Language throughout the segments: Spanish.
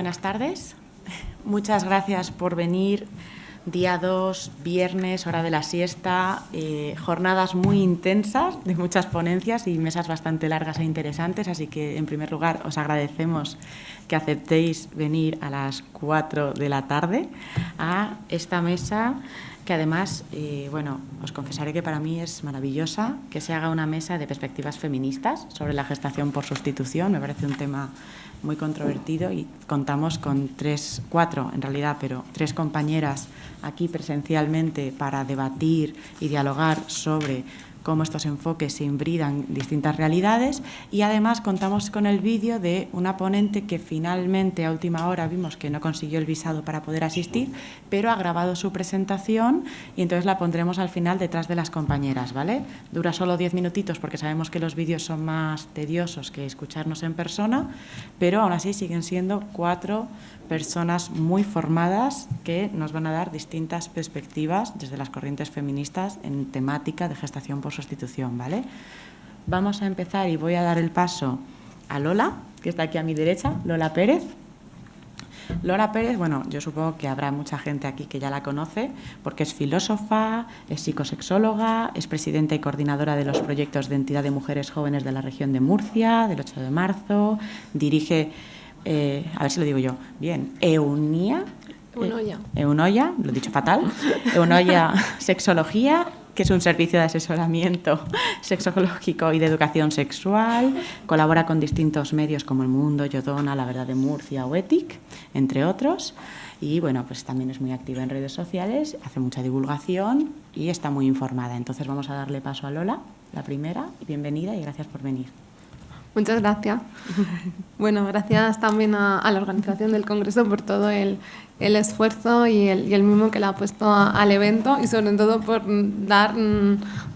buenas tardes. Muchas gracias por venir. Día 2, viernes, hora de la siesta, jornadas muy intensas, de muchas ponencias y mesas bastante largas e interesantes, así que, en primer lugar, os agradecemos que aceptéis venir a las 4 de la tarde a esta mesa, que además, os confesaré que para mí es maravillosa que se haga una mesa de perspectivas feministas sobre la gestación por sustitución. Me parece un tema muy controvertido y contamos con cuatro en realidad, pero 3 compañeras aquí presencialmente para debatir y dialogar sobre cómo estos enfoques se hibridan distintas realidades, y además contamos con el vídeo de una ponente que finalmente a última hora vimos que no consiguió el visado para poder asistir, pero ha grabado su presentación y entonces la pondremos al final detrás de las compañeras, ¿vale? Dura solo 10 minutitos porque sabemos que los vídeos son más tediosos que escucharnos en persona, pero aún así siguen siendo 4 personas muy formadas que nos van a dar distintas perspectivas desde las corrientes feministas en temática de gestación por sustitución, ¿vale? Vamos a empezar y voy a dar el paso a Lola, que está aquí a mi derecha, Lola Pérez. Lola Pérez, yo supongo que habrá mucha gente aquí que ya la conoce, porque es filósofa, es psicosexóloga, es presidenta y coordinadora de los proyectos de entidad de mujeres jóvenes de la región de Murcia, del 8 de marzo, dirige... a ver si lo digo yo bien, Eunoia, lo he dicho fatal, Eunoia Sexología, que es un servicio de asesoramiento sexológico y de educación sexual. Colabora con distintos medios como El Mundo, Yodona, La Verdad de Murcia o Ethic, entre otros. Y pues también es muy activa en redes sociales, hace mucha divulgación y está muy informada. Entonces vamos a darle paso a Lola, la primera. Bienvenida y gracias por venir. Muchas gracias. Gracias también a la organización del Congreso por todo el esfuerzo y el mimo que le ha puesto al evento, y sobre todo por dar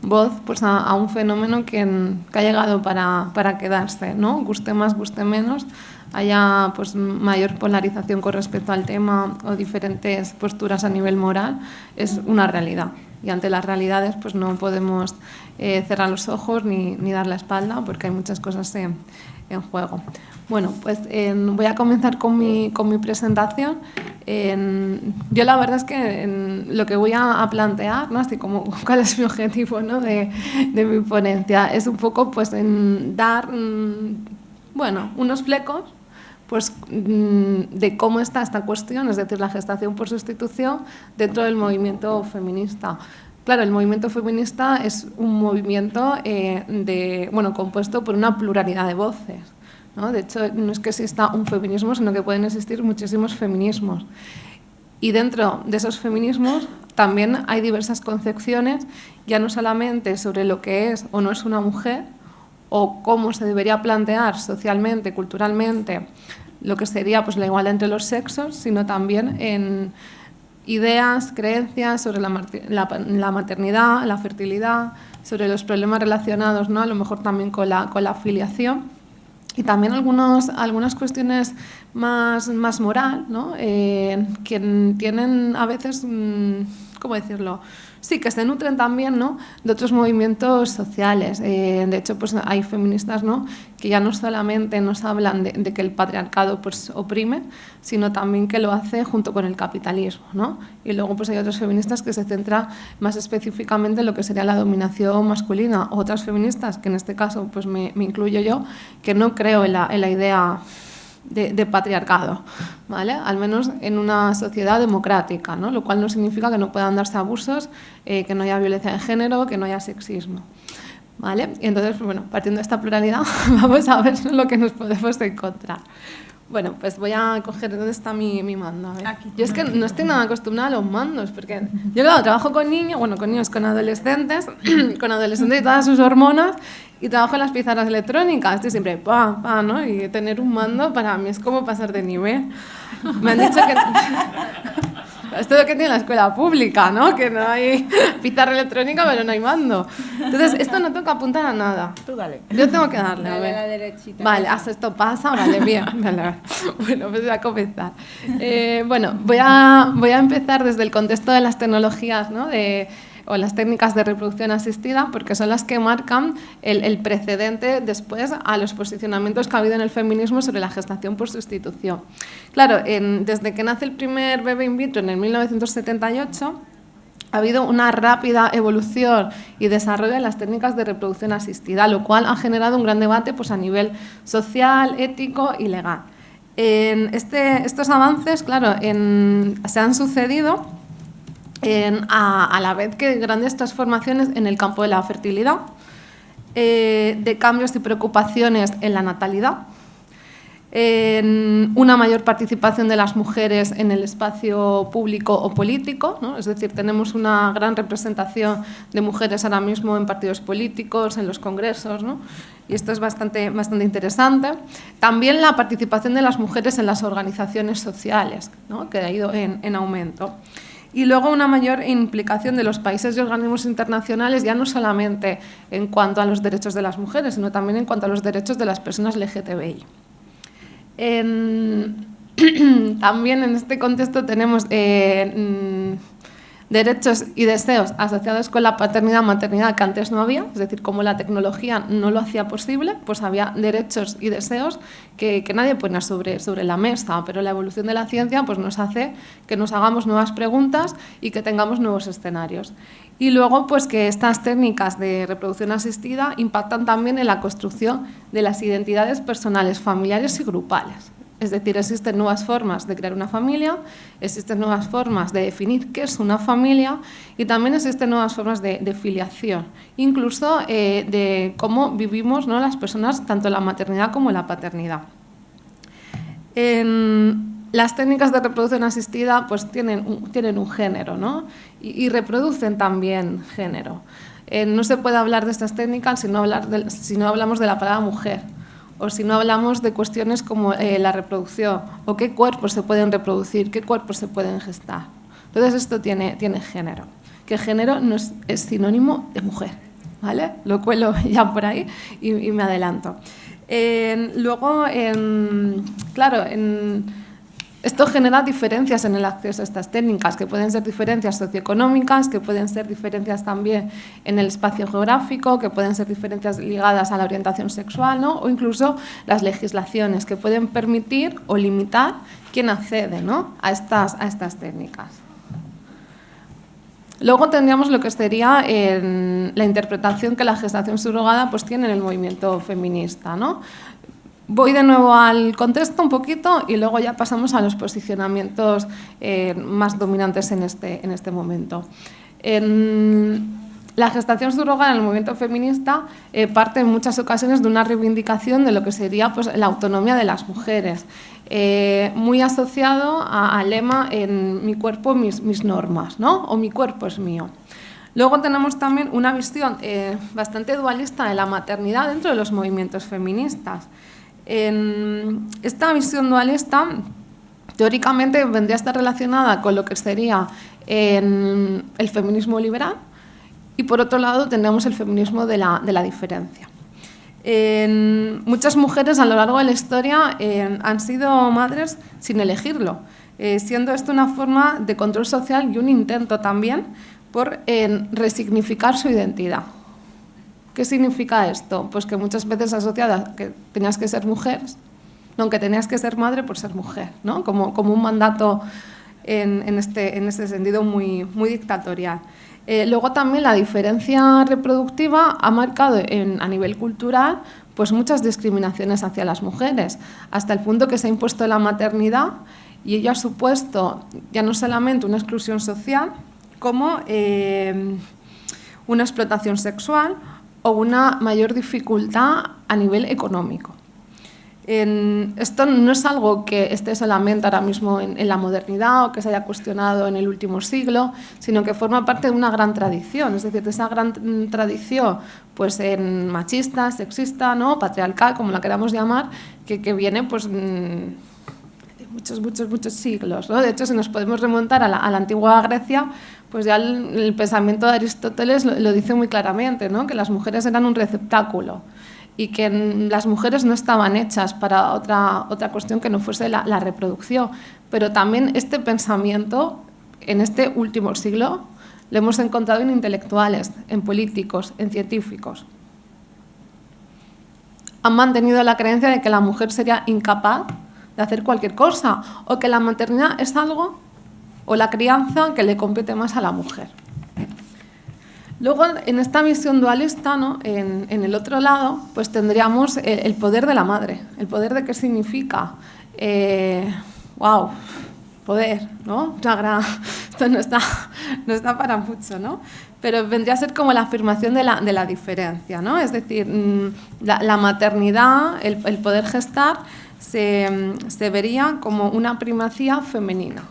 voz a un fenómeno que ha llegado para quedarse, ¿no? Guste más, guste menos, haya mayor polarización con respecto al tema o diferentes posturas a nivel moral, es una realidad. Y ante las realidades no podemos cerrar los ojos ni dar la espalda, porque hay muchas cosas en juego. Voy a comenzar con mi presentación. Yo la verdad es que lo que voy a plantear, ¿no? Así como cuál es mi objetivo, ¿no? de mi ponencia, es un poco dar unos flecos de cómo está esta cuestión, es decir, la gestación por sustitución dentro del movimiento feminista. Claro, el movimiento feminista es un movimiento compuesto por una pluralidad de voces, ¿no? De hecho, no es que exista un feminismo, sino que pueden existir muchísimos feminismos. Y dentro de esos feminismos también hay diversas concepciones, ya no solamente sobre lo que es o no es una mujer, o cómo se debería plantear socialmente, culturalmente, lo que sería la igualdad entre los sexos, sino también en ideas, creencias sobre la maternidad, la fertilidad, sobre los problemas relacionados, ¿no? A lo mejor también con la filiación, y también algunas cuestiones más moral, ¿no? Que tienen a veces, ¿cómo decirlo? Sí, que se nutren también, ¿no? de otros movimientos sociales. De hecho, hay feministas, ¿no? que ya no solamente nos hablan de que el patriarcado oprime, sino también que lo hace junto con el capitalismo, ¿no? Y luego hay otras feministas que se centran más específicamente en lo que sería la dominación masculina. Otras feministas, que en este caso me incluyo yo, que no creo en la idea de patriarcado, ¿vale? Al menos en una sociedad democrática, ¿no? Lo cual no significa que no puedan darse abusos, que no haya violencia de género, que no haya sexismo, ¿vale? Y entonces, partiendo de esta pluralidad, vamos a ver lo que nos podemos encontrar. Voy a coger dónde está mi mando. A ver. Aquí. Yo es que no estoy nada acostumbrada a los mandos, porque yo, claro, trabajo con niños, con adolescentes, con adolescentes y todas sus hormonas, y trabajo en las pizarras electrónicas. Estoy siempre, ¿no? Y tener un mando para mí es como pasar de nivel. Me han dicho que... Esto es lo que tiene la escuela pública, ¿no? Que no hay pizarra electrónica, pero no hay mando. Entonces, esto no toca apuntar a nada. Tú dale. Yo tengo que darle, Dale a ver. a la derechita. Vale, hasta esto pasa, vale, bien. Vale. Voy a comenzar. Voy a empezar desde el contexto de las tecnologías, ¿no? o las técnicas de reproducción asistida, porque son las que marcan el precedente después a los posicionamientos que ha habido en el feminismo sobre la gestación por sustitución. Claro, desde que nace el primer bebé in vitro en el 1978, ha habido una rápida evolución y desarrollo de las técnicas de reproducción asistida, lo cual ha generado un gran debate pues, a nivel social, ético y legal. Estos avances, claro, se han sucedido a la vez que grandes transformaciones en el campo de la fertilidad, de cambios y preocupaciones en la natalidad, en una mayor participación de las mujeres en el espacio público o político, ¿no? Es decir, tenemos una gran representación de mujeres ahora mismo en partidos políticos, en los congresos, ¿no? Y esto es bastante interesante. También la participación de las mujeres en las organizaciones sociales, ¿no? Que ha ido en aumento. Y luego una mayor implicación de los países y organismos internacionales, ya no solamente en cuanto a los derechos de las mujeres, sino también en cuanto a los derechos de las personas LGTBI. También en este contexto tenemos derechos y deseos asociados con la paternidad-maternidad que antes no había, es decir, como la tecnología no lo hacía posible, pues había derechos y deseos que nadie ponía sobre la mesa, pero la evolución de la ciencia pues nos hace que nos hagamos nuevas preguntas y que tengamos nuevos escenarios. Y luego pues que estas técnicas de reproducción asistida impactan también en la construcción de las identidades personales, familiares y grupales. Es decir, existen nuevas formas de crear una familia, existen nuevas formas de definir qué es una familia y también existen nuevas formas de filiación, incluso de cómo vivimos, ¿no?, las personas, tanto la maternidad como la paternidad. Las técnicas de reproducción asistida pues, tienen un género, ¿no? y reproducen también género. No se puede hablar de estas técnicas si no hablamos de la palabra mujer, o si no hablamos de cuestiones como la reproducción, o qué cuerpos se pueden reproducir, qué cuerpos se pueden gestar. Entonces esto tiene género, que género no es sinónimo de mujer, ¿vale? Lo cuelo ya por ahí y me adelanto. Luego, claro, esto genera diferencias en el acceso a estas técnicas, que pueden ser diferencias socioeconómicas, que pueden ser diferencias también en el espacio geográfico, que pueden ser diferencias ligadas a la orientación sexual, ¿no? O incluso las legislaciones que pueden permitir o limitar quién accede, ¿no?, a estas técnicas. Luego tendríamos lo que sería la interpretación que la gestación subrogada pues, tiene en el movimiento feminista, ¿no? Voy de nuevo al contexto un poquito y luego ya pasamos a los posicionamientos más dominantes en este momento. La gestación subrogada en el movimiento feminista parte en muchas ocasiones de una reivindicación de lo que sería pues, la autonomía de las mujeres, muy asociado al lema en mi cuerpo, mis normas, ¿no? O mi cuerpo es mío. Luego tenemos también una visión bastante dualista de la maternidad dentro de los movimientos feministas. Esta visión dualista teóricamente vendría a estar relacionada con lo que sería el feminismo liberal y por otro lado tendríamos el feminismo de la diferencia. Muchas mujeres a lo largo de la historia han sido madres sin elegirlo, siendo esto una forma de control social y un intento también por resignificar su identidad. ¿Qué significa esto? Pues que muchas veces asociada que tenías que ser mujer, no, que tenías que ser madre por ser mujer, ¿no? Como un mandato en este sentido muy dictatorial. Luego también la diferencia reproductiva ha marcado a nivel cultural pues muchas discriminaciones hacia las mujeres, hasta el punto que se ha impuesto la maternidad y ello ha supuesto ya no solamente una exclusión social, como una explotación sexual o una mayor dificultad a nivel económico. Esto no es algo que esté solamente ahora mismo en la modernidad o que se haya cuestionado en el último siglo, sino que forma parte de una gran tradición, es decir, de esa gran tradición pues, machista, sexista, ¿no?, patriarcal, como la queramos llamar, que viene pues, de muchos siglos, ¿no? De hecho, si nos podemos remontar a la antigua Grecia, pues ya el pensamiento de Aristóteles lo dice muy claramente, ¿no?, que las mujeres eran un receptáculo y que las mujeres no estaban hechas para otra cuestión que no fuese la reproducción. Pero también este pensamiento, en este último siglo, lo hemos encontrado en intelectuales, en políticos, en científicos. Han mantenido la creencia de que la mujer sería incapaz de hacer cualquier cosa o que la maternidad es algo, o la crianza, que le compete más a la mujer. Luego, en esta visión dualista, ¿no? en el otro lado, pues tendríamos el poder de la madre, el poder de qué significa. ¡Wow! Poder, ¿no? Esto no está para mucho, ¿no? Pero vendría a ser como la afirmación de la diferencia, ¿no? Es decir, la maternidad, el poder gestar, se vería como una primacía femenina.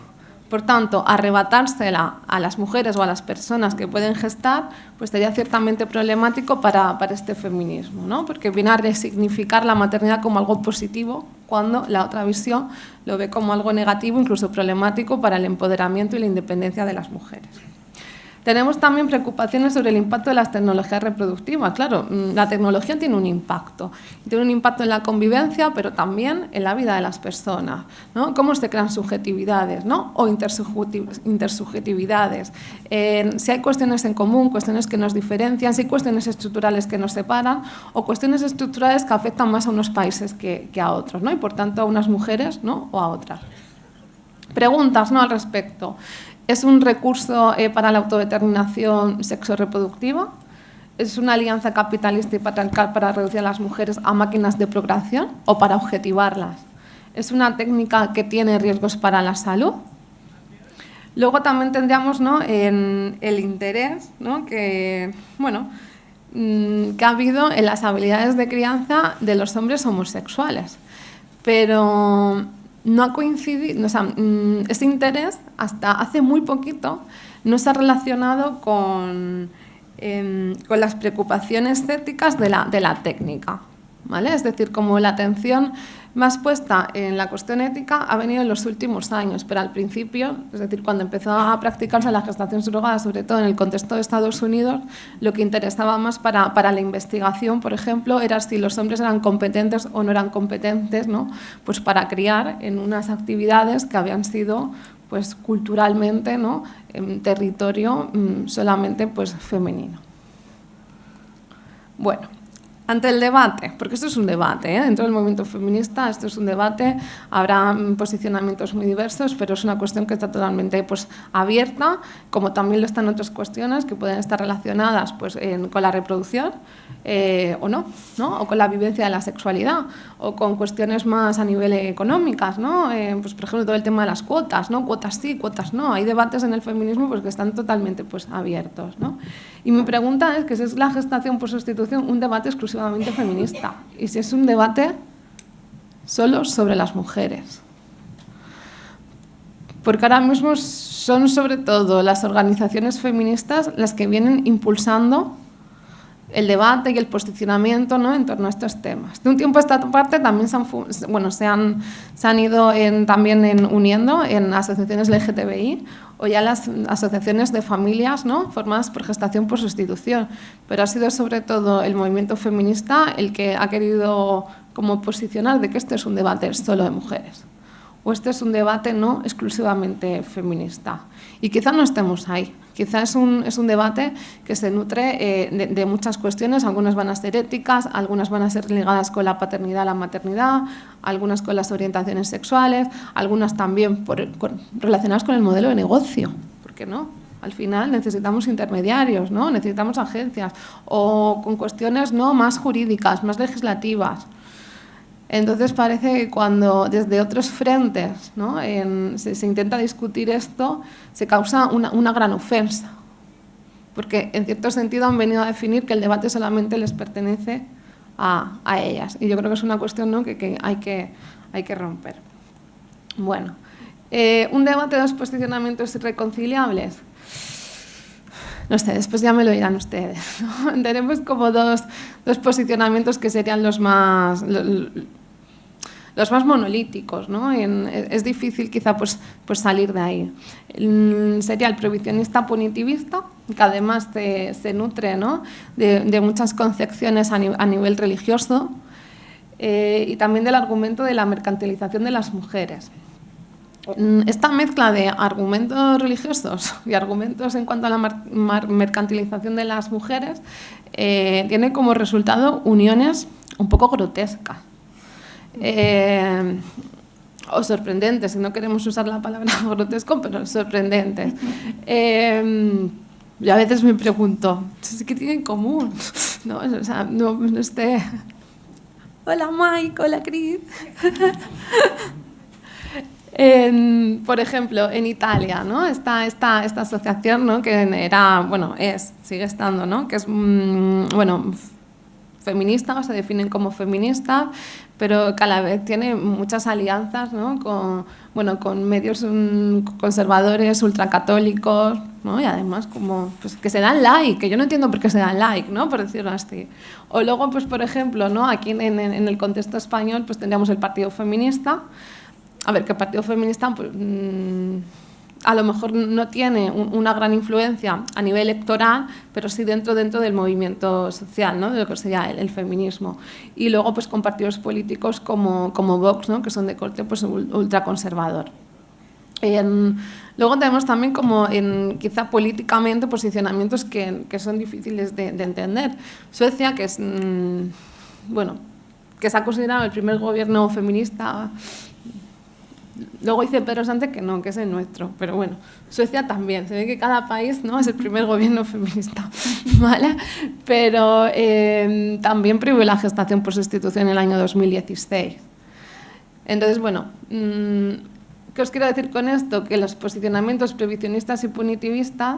Por tanto, arrebatársela a las mujeres o a las personas que pueden gestar, pues sería ciertamente problemático para este feminismo, ¿no? Porque viene a resignificar la maternidad como algo positivo, cuando la otra visión lo ve como algo negativo, incluso problemático para el empoderamiento y la independencia de las mujeres. Tenemos también preocupaciones sobre el impacto de las tecnologías reproductivas. Claro, la tecnología tiene un impacto en la convivencia, pero también en la vida de las personas, ¿no? Cómo se crean subjetividades, ¿no? O intersubjetividades. Si hay cuestiones en común, cuestiones que nos diferencian, si hay cuestiones estructurales que nos separan o cuestiones estructurales que afectan más a unos países que a otros, ¿no? Y por tanto a unas mujeres, ¿no? O a otras. Preguntas, ¿no? Al respecto. ¿Es un recurso para la autodeterminación sexo-reproductiva? ¿Es una alianza capitalista y patriarcal para reducir a las mujeres a máquinas de procreación o para objetivarlas? ¿Es una técnica que tiene riesgos para la salud? Luego también tendríamos, ¿no? en el interés, ¿no? que ha habido en las habilidades de crianza de los hombres homosexuales. Pero no ha coincidido, o sea, ese interés hasta hace muy poquito no se ha relacionado con las preocupaciones éticas de la técnica, ¿vale? Es decir, como la atención más puesta en la cuestión ética ha venido en los últimos años, pero al principio, es decir, cuando empezó a practicarse la gestación subrogada, sobre todo en el contexto de Estados Unidos, lo que interesaba más para la investigación, por ejemplo, era si los hombres eran competentes o no eran competentes, ¿no? Pues para criar en unas actividades que habían sido pues, culturalmente, ¿no? En territorio solamente pues, femenino. Bueno. Ante el debate, porque esto es un debate, dentro del movimiento feminista esto es un debate, habrá posicionamientos muy diversos, pero es una cuestión que está totalmente pues, abierta, como también lo están otras cuestiones que pueden estar relacionadas pues, con la reproducción o no, o con la vivencia de la sexualidad, o con cuestiones más a nivel económicas, ¿no? Pues, por ejemplo, todo el tema de las cuotas, ¿no? Cuotas sí, cuotas no. Hay debates en el feminismo pues, que están totalmente pues, abiertos, ¿no? Y mi pregunta es que si es la gestación por sustitución un debate exclusivamente feminista y si es un debate solo sobre las mujeres. Porque ahora mismo son sobre todo las organizaciones feministas las que vienen impulsando el debate y el posicionamiento, ¿no? En torno a estos temas. De un tiempo a esta parte también se han ido también uniendo en asociaciones LGTBI o ya las asociaciones de familias, ¿no? Formadas por gestación por sustitución, pero ha sido sobre todo el movimiento feminista el que ha querido como posicionar de que este es un debate solo de mujeres o este es un debate no exclusivamente feminista. Y quizá no estemos ahí. Quizá es un debate que se nutre de muchas cuestiones, algunas van a ser éticas, algunas van a ser ligadas con la paternidad, la maternidad, algunas con las orientaciones sexuales, algunas también relacionadas con el modelo de negocio, ¿por qué no? Al final necesitamos intermediarios, ¿no? Necesitamos agencias o con cuestiones ¿no? más jurídicas, más legislativas. Entonces parece que cuando desde otros frentes ¿no? se intenta discutir esto, se causa una gran ofensa, porque en cierto sentido han venido a definir que el debate solamente les pertenece a ellas. Y yo creo que es una cuestión ¿no? que hay que romper. Bueno, un debate de dos posicionamientos irreconciliables. No sé, después ya me lo dirán ustedes, ¿no? Tenemos como dos posicionamientos que serían los más monolíticos, ¿no? Es difícil quizá pues salir de ahí. Sería el prohibicionista punitivista, que además se nutre ¿no? de muchas concepciones a nivel religioso y también del argumento de la mercantilización de las mujeres. Esta mezcla de argumentos religiosos y argumentos en cuanto a la mercantilización de las mujeres tiene como resultado uniones un poco grotescas o sorprendentes, si no queremos usar la palabra grotesco, pero sorprendentes. Yo a veces me pregunto, ¿qué tienen en común? No, o sea, no Hola Mike, hola Cris. Por ejemplo, en Italia, ¿no? Está esta asociación, ¿no? Que era, bueno, sigue estando, ¿no? Que es, bueno, feminista, o se definen como feministas, pero que a la vez tiene muchas alianzas, ¿no? con medios conservadores, ultracatólicos, ¿no? Y además como pues, que se dan like, que yo no entiendo por qué se dan like, ¿no? Por decirlo así. O luego, pues, por ejemplo, ¿no? Aquí en el contexto español pues, tendríamos el Partido Feminista. A ver, que el Partido Feminista pues, a lo mejor no tiene una gran influencia a nivel electoral, pero sí dentro del movimiento social, ¿no? De lo que sería el feminismo. Y luego pues, con partidos políticos como Vox, ¿no? Que son de corte pues, ultraconservador. Luego tenemos también como quizá políticamente posicionamientos que son difíciles de entender. Suecia, que es, bueno, que se ha considerado el primer gobierno feminista. Luego dice Pedro Sánchez que no, que es el nuestro, pero bueno, Suecia también, se ve que cada país, ¿no? Es el primer gobierno feminista, ¿vale? Pero también prohibió la gestación por sustitución en el año 2016. Entonces, bueno, ¿qué os quiero decir con esto? Que los posicionamientos prohibicionistas y punitivistas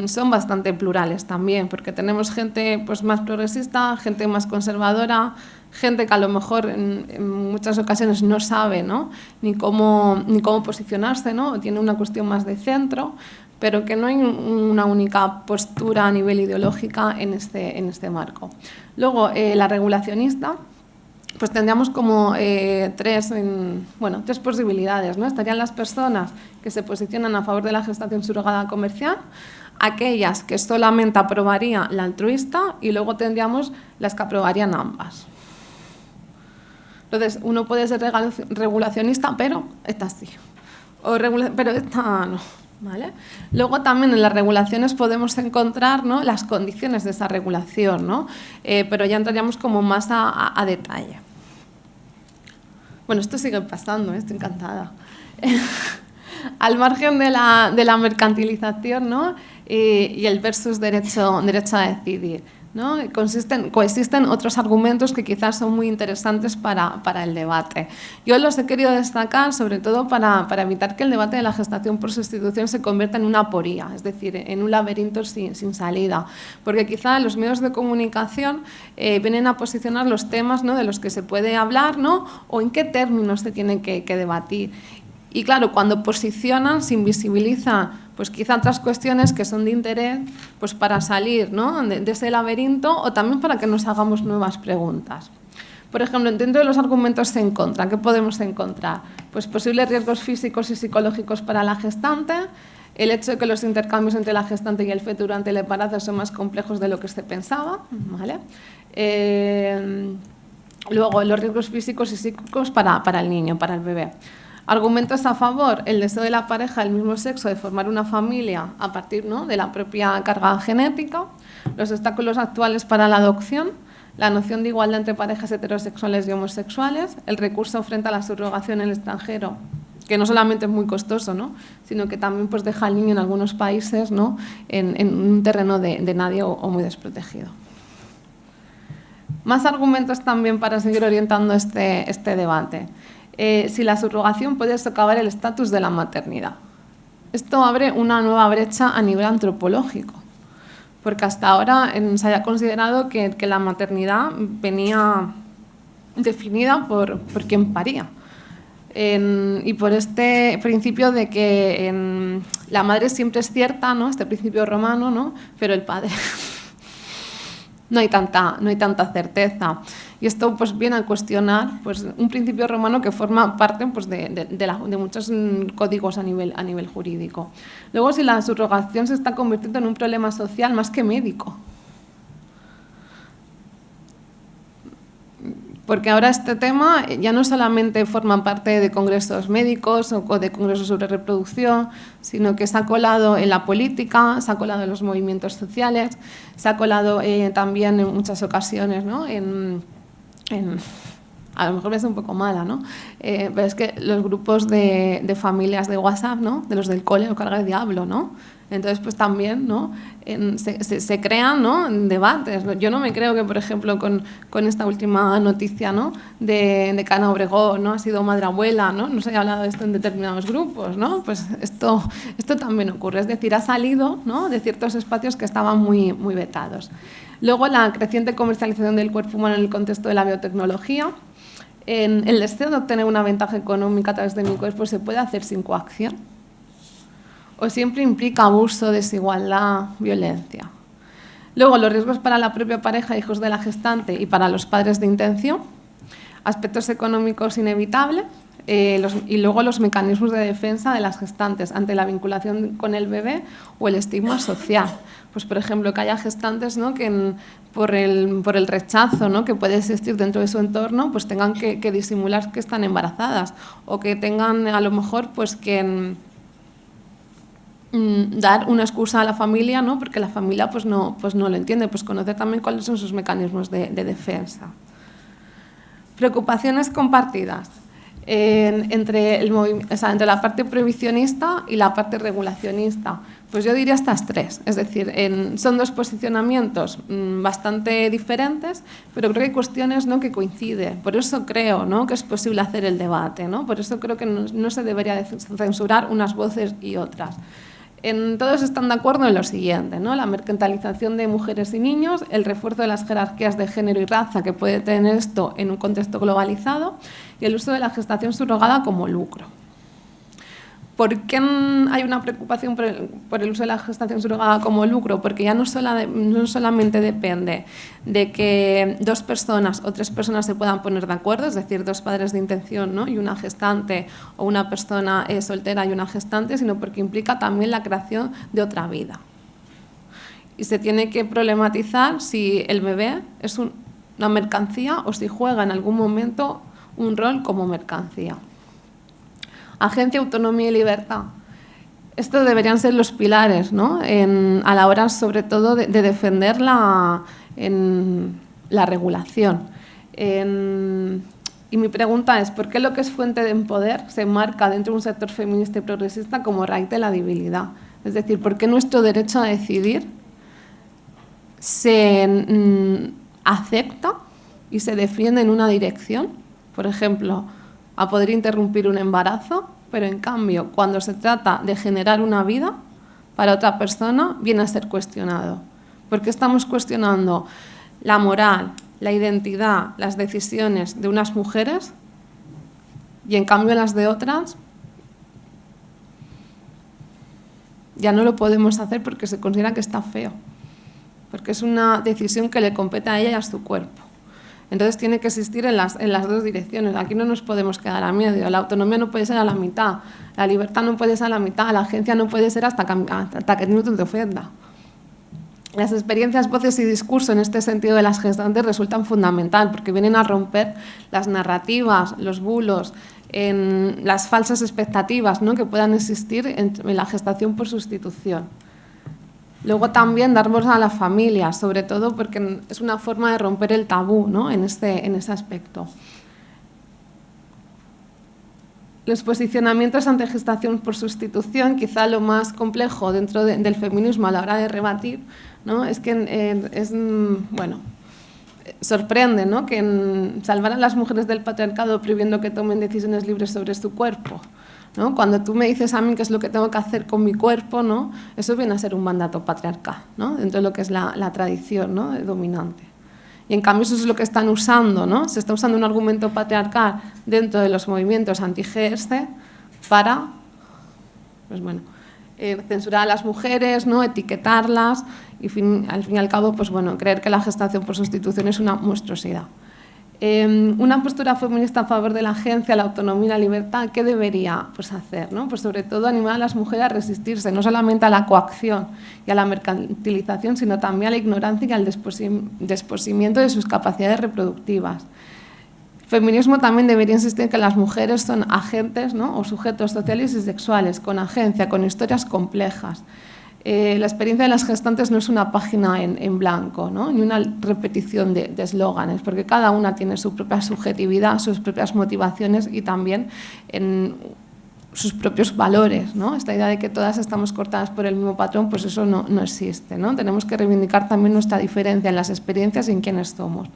son bastante plurales también, porque tenemos gente pues, más progresista, gente más conservadora, gente que a lo mejor en muchas ocasiones no sabe, ¿no? ni cómo posicionarse, ¿no? O tiene una cuestión más de centro, pero que no hay una única postura a nivel ideológica en este marco. Luego, la regulacionista, pues tendríamos como tres posibilidades, ¿no? Estarían las personas que se posicionan a favor de la gestación subrogada comercial, aquellas que solamente aprobarían la altruista y luego tendríamos las que aprobarían ambas. Entonces, uno puede ser regulacionista, pero esta sí, pero esta no. ¿Vale? Luego también en las regulaciones podemos encontrar, ¿no? Las condiciones de esa regulación, ¿no? Pero ya entraríamos como más a detalle. Bueno, esto sigue pasando, estoy encantada. Al margen de la mercantilización, ¿no? Y el versus derecho a decidir, ¿no? Coexisten otros argumentos que quizás son muy interesantes para el debate. Yo los he querido destacar sobre todo para evitar que el debate de la gestación por sustitución se convierta en una aporía, es decir, en un laberinto sin salida, porque quizá los medios de comunicación vienen a posicionar los temas, ¿no? De los que se puede hablar, ¿no? O en qué términos se tienen que debatir. Y claro, cuando posicionan, se invisibiliza pues quizá otras cuestiones que son de interés pues para salir, ¿no? de ese laberinto o también para que nos hagamos nuevas preguntas. Por ejemplo, dentro de los argumentos en contra, ¿qué podemos encontrar? Pues posibles riesgos físicos y psicológicos para la gestante, el hecho de que los intercambios entre la gestante y el feto durante el embarazo son más complejos de lo que se pensaba, ¿vale? Luego, los riesgos físicos y psíquicos para el niño, para el bebé. Argumentos a favor, el deseo de la pareja del mismo sexo de formar una familia a partir, ¿no? de la propia carga genética, los obstáculos actuales para la adopción, la noción de igualdad entre parejas heterosexuales y homosexuales, el recurso frente a la subrogación en el extranjero, que no solamente es muy costoso, ¿no? sino que también pues, deja al niño en algunos países, ¿no? en un terreno de nadie o muy desprotegido. Más argumentos también para seguir orientando este debate. Si la subrogación puede socavar el estatus de la maternidad. Esto abre una nueva brecha a nivel antropológico, porque hasta ahora se había considerado que la maternidad venía definida por quien paría. Y por este principio de que la madre siempre es cierta, ¿no? Este principio romano, ¿no? Pero el padre no hay tanta certeza. Y esto pues, viene a cuestionar pues, un principio romano que forma parte pues, de muchos códigos a nivel jurídico. Luego, si la subrogación se está convirtiendo en un problema social más que médico. porque ahora este tema ya no solamente forma parte de congresos médicos o de congresos sobre reproducción, sino que se ha colado en la política, se ha colado en los movimientos sociales, se ha colado también en muchas ocasiones, ¿no? A lo mejor me hace un poco mala, ¿no? Pero es que los grupos de familias de WhatsApp, ¿no? De los del cole o carga de diablo, ¿no? Entonces, pues también, ¿no? Se crean, ¿no? Debates. Yo no me creo que, por ejemplo, con esta última noticia, ¿no? de Cana Obregón, ¿no? Ha sido madre abuela, ¿no? No se haya hablado de esto en determinados grupos, ¿no? Pues esto también ocurre. Es decir, ha salido, ¿no? de ciertos espacios que estaban muy, muy vetados. Luego, la creciente comercialización del cuerpo humano en el contexto de la biotecnología. El deseo de obtener una ventaja económica a través de mi cuerpo se puede hacer sin coacción. O siempre implica abuso, desigualdad, violencia. Luego, los riesgos para la propia pareja, hijos de la gestante y para los padres de intención. Aspectos económicos inevitables. Y luego los mecanismos de defensa de las gestantes ante la vinculación con el bebé o el estigma social. Pues, por ejemplo, que haya gestantes, ¿no? que por el rechazo, ¿no? que puede existir dentro de su entorno, pues tengan que disimular que están embarazadas, o que tengan a lo mejor pues que dar una excusa a la familia, ¿no? porque la familia pues no lo entiende, pues conocer también cuáles son sus mecanismos de defensa. Preocupaciones compartidas entre la parte prohibicionista y la parte regulacionista. Pues yo diría estas tres, es decir, son dos posicionamientos bastante diferentes, pero creo que hay cuestiones, ¿no? que coinciden. Por eso creo, ¿no? que es posible hacer el debate, ¿no? Por eso creo que no se debería censurar unas voces y otras. Todos están de acuerdo en lo siguiente, ¿no? La mercantilización de mujeres y niños, el refuerzo de las jerarquías de género y raza que puede tener esto en un contexto globalizado y el uso de la gestación subrogada como lucro. ¿Por qué hay una preocupación por el uso de la gestación subrogada como lucro? Porque ya no solamente depende de que 2 personas o 3 personas se puedan poner de acuerdo, es decir, 2 padres de intención, ¿no? y una gestante, o una persona soltera y una gestante, sino porque implica también la creación de otra vida. Y se tiene que problematizar si el bebé es una mercancía o si juega en algún momento un rol como mercancía. Agencia, autonomía y libertad. Estos deberían ser los pilares, ¿no? A la hora, sobre todo, de defender la regulación. Y mi pregunta es, ¿por qué lo que es fuente de poder se enmarca dentro de un sector feminista y progresista como raíz de la debilidad? Es decir, ¿por qué nuestro derecho a decidir se acepta y se defiende en una dirección? Por ejemplo, a poder interrumpir un embarazo, pero en cambio, cuando se trata de generar una vida para otra persona, viene a ser cuestionado. ¿Por qué estamos cuestionando la moral, la identidad, las decisiones de unas mujeres y en cambio las de otras ya no lo podemos hacer porque se considera que está feo? Porque es una decisión que le compete a ella y a su cuerpo. Entonces tiene que existir en las 2 direcciones. Aquí no nos podemos quedar a medio. La autonomía no puede ser a la mitad, la libertad no puede ser a la mitad, la agencia no puede ser hasta que no te ofenda. Las experiencias, voces y discurso en este sentido de las gestantes resultan fundamental porque vienen a romper las narrativas, los bulos, las falsas expectativas, ¿no? que puedan existir en la gestación por sustitución. Luego también dar voz a la familia, sobre todo porque es una forma de romper el tabú, ¿no? en ese aspecto. Los posicionamientos ante gestación por sustitución, quizá lo más complejo dentro del feminismo a la hora de rebatir, ¿no? es que sorprende, ¿no? que salvar a las mujeres del patriarcado prohibiendo que tomen decisiones libres sobre su cuerpo, ¿no? Cuando tú me dices a mí qué es lo que tengo que hacer con mi cuerpo, ¿no? Eso viene a ser un mandato patriarcal, ¿no? dentro de lo que es la tradición, ¿no? dominante. Y en cambio eso es lo que están usando, ¿no? Se está usando un argumento patriarcal dentro de los movimientos anti-GS para censurar a las mujeres, ¿no? etiquetarlas y al fin y al cabo creer que la gestación por sustitución es una monstruosidad. Una postura feminista a favor de la agencia, la autonomía y la libertad, ¿qué debería hacer? ¿no? Pues sobre todo animar a las mujeres a resistirse, no solamente a la coacción y a la mercantilización, sino también a la ignorancia y al desposimiento de sus capacidades reproductivas. Feminismo también debería insistir que las mujeres son agentes, ¿no?, o sujetos sociales y sexuales, con agencia, con historias complejas. La experiencia de las gestantes no es una página en blanco, ¿no?, ni una repetición de eslóganes, porque cada una tiene su propia subjetividad, sus propias motivaciones y también sus propios valores, ¿no? Esta idea de que todas estamos cortadas por el mismo patrón, pues eso no existe, ¿no? Tenemos que reivindicar también nuestra diferencia en las experiencias y en quiénes somos.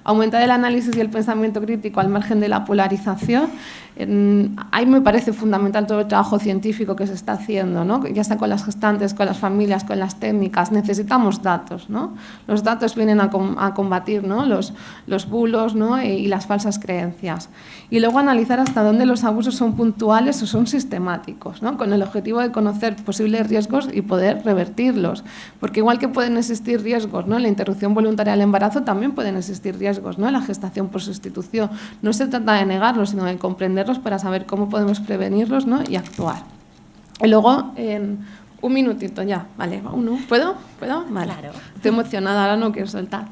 Aumentar el análisis y el pensamiento crítico al margen de la polarización. Ahí me parece fundamental todo el trabajo científico que se está haciendo, ¿no? Ya sea con las gestantes, con las familias, con las técnicas. Necesitamos datos, ¿no? Los datos vienen a combatir, ¿no?, los bulos, ¿no?, y las falsas creencias. Y luego analizar hasta dónde los abusos son puntuales o son sistemáticos, ¿no?, con el objetivo de conocer posibles riesgos y poder revertirlos. Porque igual que pueden existir riesgos, ¿no?, en la interrupción voluntaria del embarazo, también pueden existir riesgos, ¿no?, en la gestación por sustitución. No se trata de negarlos, sino de comprenderlos para saber cómo podemos prevenirlos, ¿no?, y actuar. Y luego, en un minutito ya, ¿vale? ¿Uno? ¿Puedo? Vale. Claro. Estoy emocionada, ahora no quiero soltar.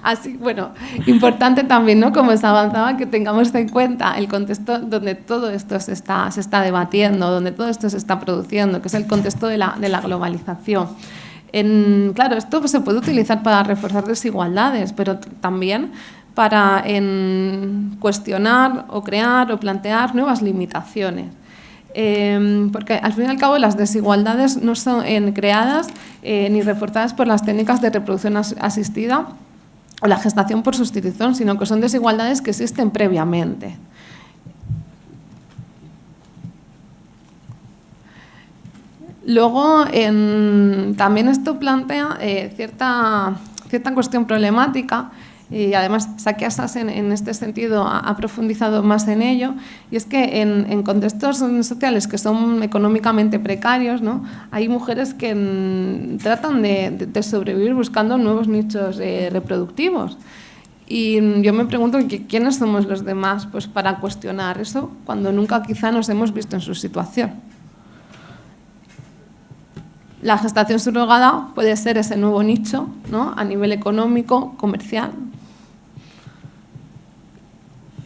Así, bueno, importante también, ¿no?, como se avanzaba, que tengamos en cuenta el contexto donde todo esto se está debatiendo, donde todo esto se está produciendo, que es el contexto de la globalización. Claro, esto se puede utilizar para reforzar desigualdades, pero también para cuestionar o crear o plantear nuevas limitaciones. Porque al fin y al cabo las desigualdades no son creadas ni reforzadas por las técnicas de reproducción asistida o la gestación por sustitución, sino que son desigualdades que existen previamente. Luego, también esto plantea cierta cuestión problemática, y además Sakia Sassen en este sentido ha profundizado más en ello, y es que en contextos sociales que son económicamente precarios, ¿no?, hay mujeres que tratan de sobrevivir buscando nuevos nichos reproductivos. Y yo me pregunto quiénes somos los demás, pues, para cuestionar eso cuando nunca quizá nos hemos visto en su situación. La gestación subrogada puede ser ese nuevo nicho, ¿no?, a nivel económico, comercial.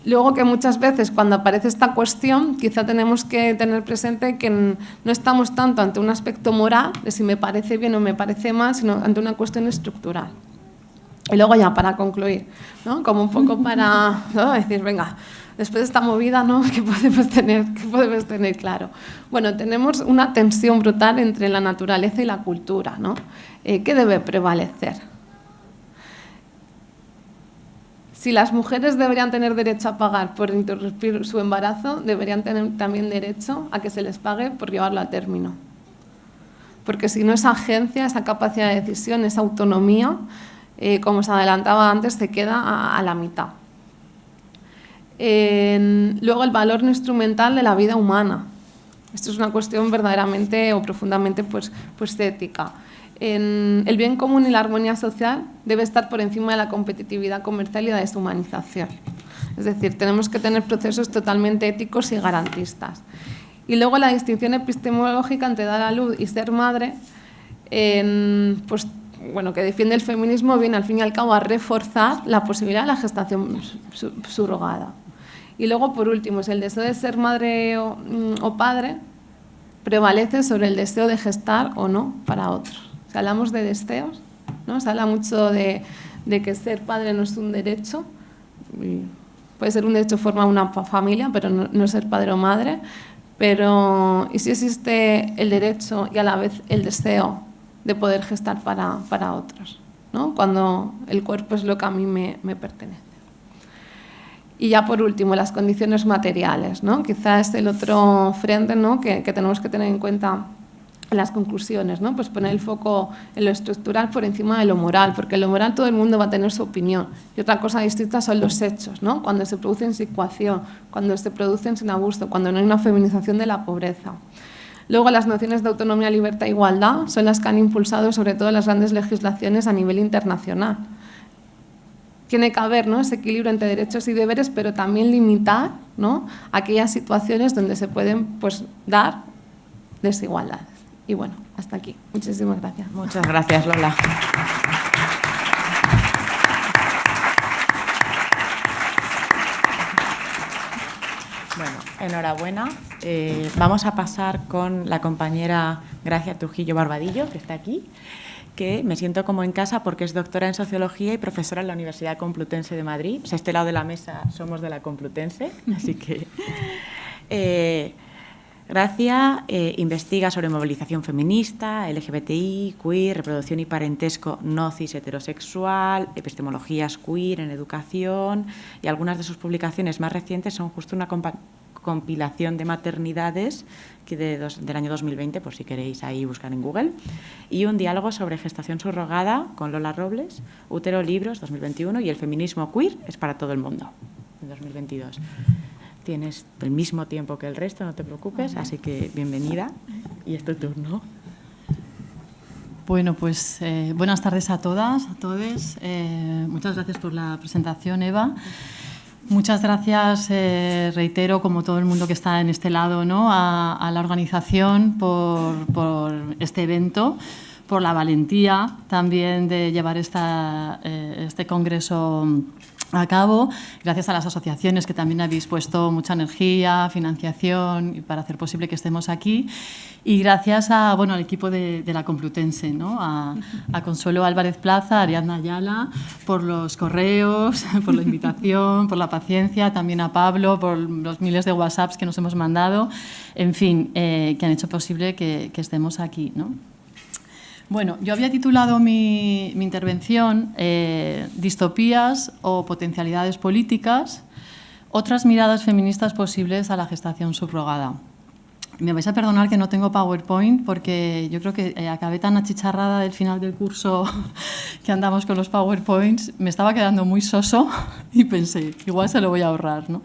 Luego, que muchas veces cuando aparece esta cuestión, quizá tenemos que tener presente que no estamos tanto ante un aspecto moral, de si me parece bien o me parece mal, sino ante una cuestión estructural. Y luego ya, para concluir, ¿no?, como un poco para, ¿no?, decir, venga, después de esta movida, ¿no?, ¿qué podemos tener claro? Bueno, tenemos una tensión brutal entre la naturaleza y la cultura, ¿no? ¿Qué debe prevalecer? Si las mujeres deberían tener derecho a pagar por interrumpir su embarazo, deberían tener también derecho a que se les pague por llevarlo a término. Porque si no, esa agencia, esa capacidad de decisión, esa autonomía, como se adelantaba antes, se queda a la mitad. Luego, el valor no instrumental de la vida humana. Esto es una cuestión verdaderamente o profundamente pues ética. El bien común y la armonía social debe estar por encima de la competitividad comercial y la deshumanización. Es decir, tenemos que tener procesos totalmente éticos y garantistas. Y luego la distinción epistemológica entre dar a luz y ser madre, pues, bueno, que defiende el feminismo, viene al fin y al cabo a reforzar la posibilidad de la gestación subrogada. Y luego, por último, el deseo de ser madre o padre prevalece sobre el deseo de gestar o no para otros. Si hablamos de deseos, ¿no?, se habla mucho de que ser padre no es un derecho. Puede ser un derecho formar una familia, pero no ser padre o madre. Pero, ¿y si existe el derecho y a la vez el deseo de poder gestar para otros, ¿no?, cuando el cuerpo es lo que a mí me pertenece? Y ya por último, las condiciones materiales, ¿no? Quizás es el otro frente, ¿no?, que tenemos que tener en cuenta en las conclusiones, ¿no? Pues poner el foco en lo estructural por encima de lo moral, porque en lo moral todo el mundo va a tener su opinión. Y otra cosa distinta son los hechos, ¿no?, cuando se producen sin coacción, cuando se producen sin abuso, cuando no hay una feminización de la pobreza. Luego, las nociones de autonomía, libertad e igualdad son las que han impulsado sobre todo las grandes legislaciones a nivel internacional. Tiene que haber, ¿no?, ese equilibrio entre derechos y deberes, pero también limitar, ¿no?, aquellas situaciones donde se pueden, pues, dar desigualdades. Y bueno, hasta aquí. Muchísimas gracias. Muchas gracias, Lola. Bueno, enhorabuena. Vamos a pasar con la compañera Gracia Trujillo Barbadillo, que está aquí, que me siento como en casa porque es doctora en Sociología y profesora en la Universidad Complutense de Madrid. O sea, este lado de la mesa somos de la Complutense, así que... Gracia investiga sobre movilización feminista, LGBTI, queer, reproducción y parentesco no cis heterosexual, epistemologías queer en educación, y algunas de sus publicaciones más recientes son justo una compilación de maternidades del año 2020, por si queréis ahí buscar en Google, y un diálogo sobre gestación subrogada con Lola Robles, Útero Libros 2021 y el feminismo queer es para todo el mundo en 2022. Tienes el mismo tiempo que el resto, no te preocupes, así que bienvenida y es tu turno. Bueno, pues buenas tardes a todas, a todos. Muchas gracias por la presentación, Eva. Muchas gracias, reitero, como todo el mundo que está en este lado, ¿no?, a la organización por este evento, por la valentía también de llevar este congreso a cabo, gracias a las asociaciones que también habéis puesto mucha energía, financiación para hacer posible que estemos aquí, y gracias al equipo de la Complutense, ¿no?, a Consuelo Álvarez Plaza, a Ariadna Ayala, por los correos, por la invitación, por la paciencia, también a Pablo, por los miles de WhatsApps que nos hemos mandado, en fin, que han hecho posible que estemos aquí, ¿no? Bueno, yo había titulado mi intervención Distopías o potencialidades políticas, otras miradas feministas posibles a la gestación subrogada. Me vais a perdonar que no tengo PowerPoint porque yo creo que acabé tan achicharrada del final del curso que andamos con los PowerPoints, me estaba quedando muy soso y pensé, igual se lo voy a ahorrar, ¿no?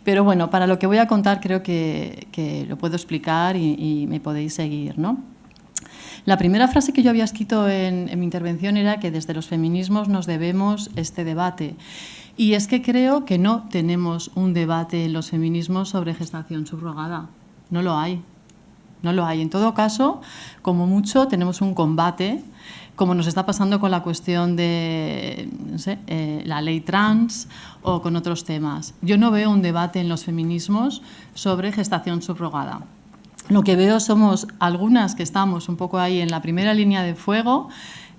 Pero bueno, para lo que voy a contar creo que lo puedo explicar y me podéis seguir, ¿no? La primera frase que yo había escrito en mi intervención era que desde los feminismos nos debemos este debate. Y es que creo que no tenemos un debate en los feminismos sobre gestación subrogada. No lo hay. No lo hay. En todo caso, como mucho, tenemos un combate, como nos está pasando con la cuestión de la ley trans o con otros temas. Yo no veo un debate en los feminismos sobre gestación subrogada. Lo que veo somos algunas que estamos un poco ahí en la primera línea de fuego.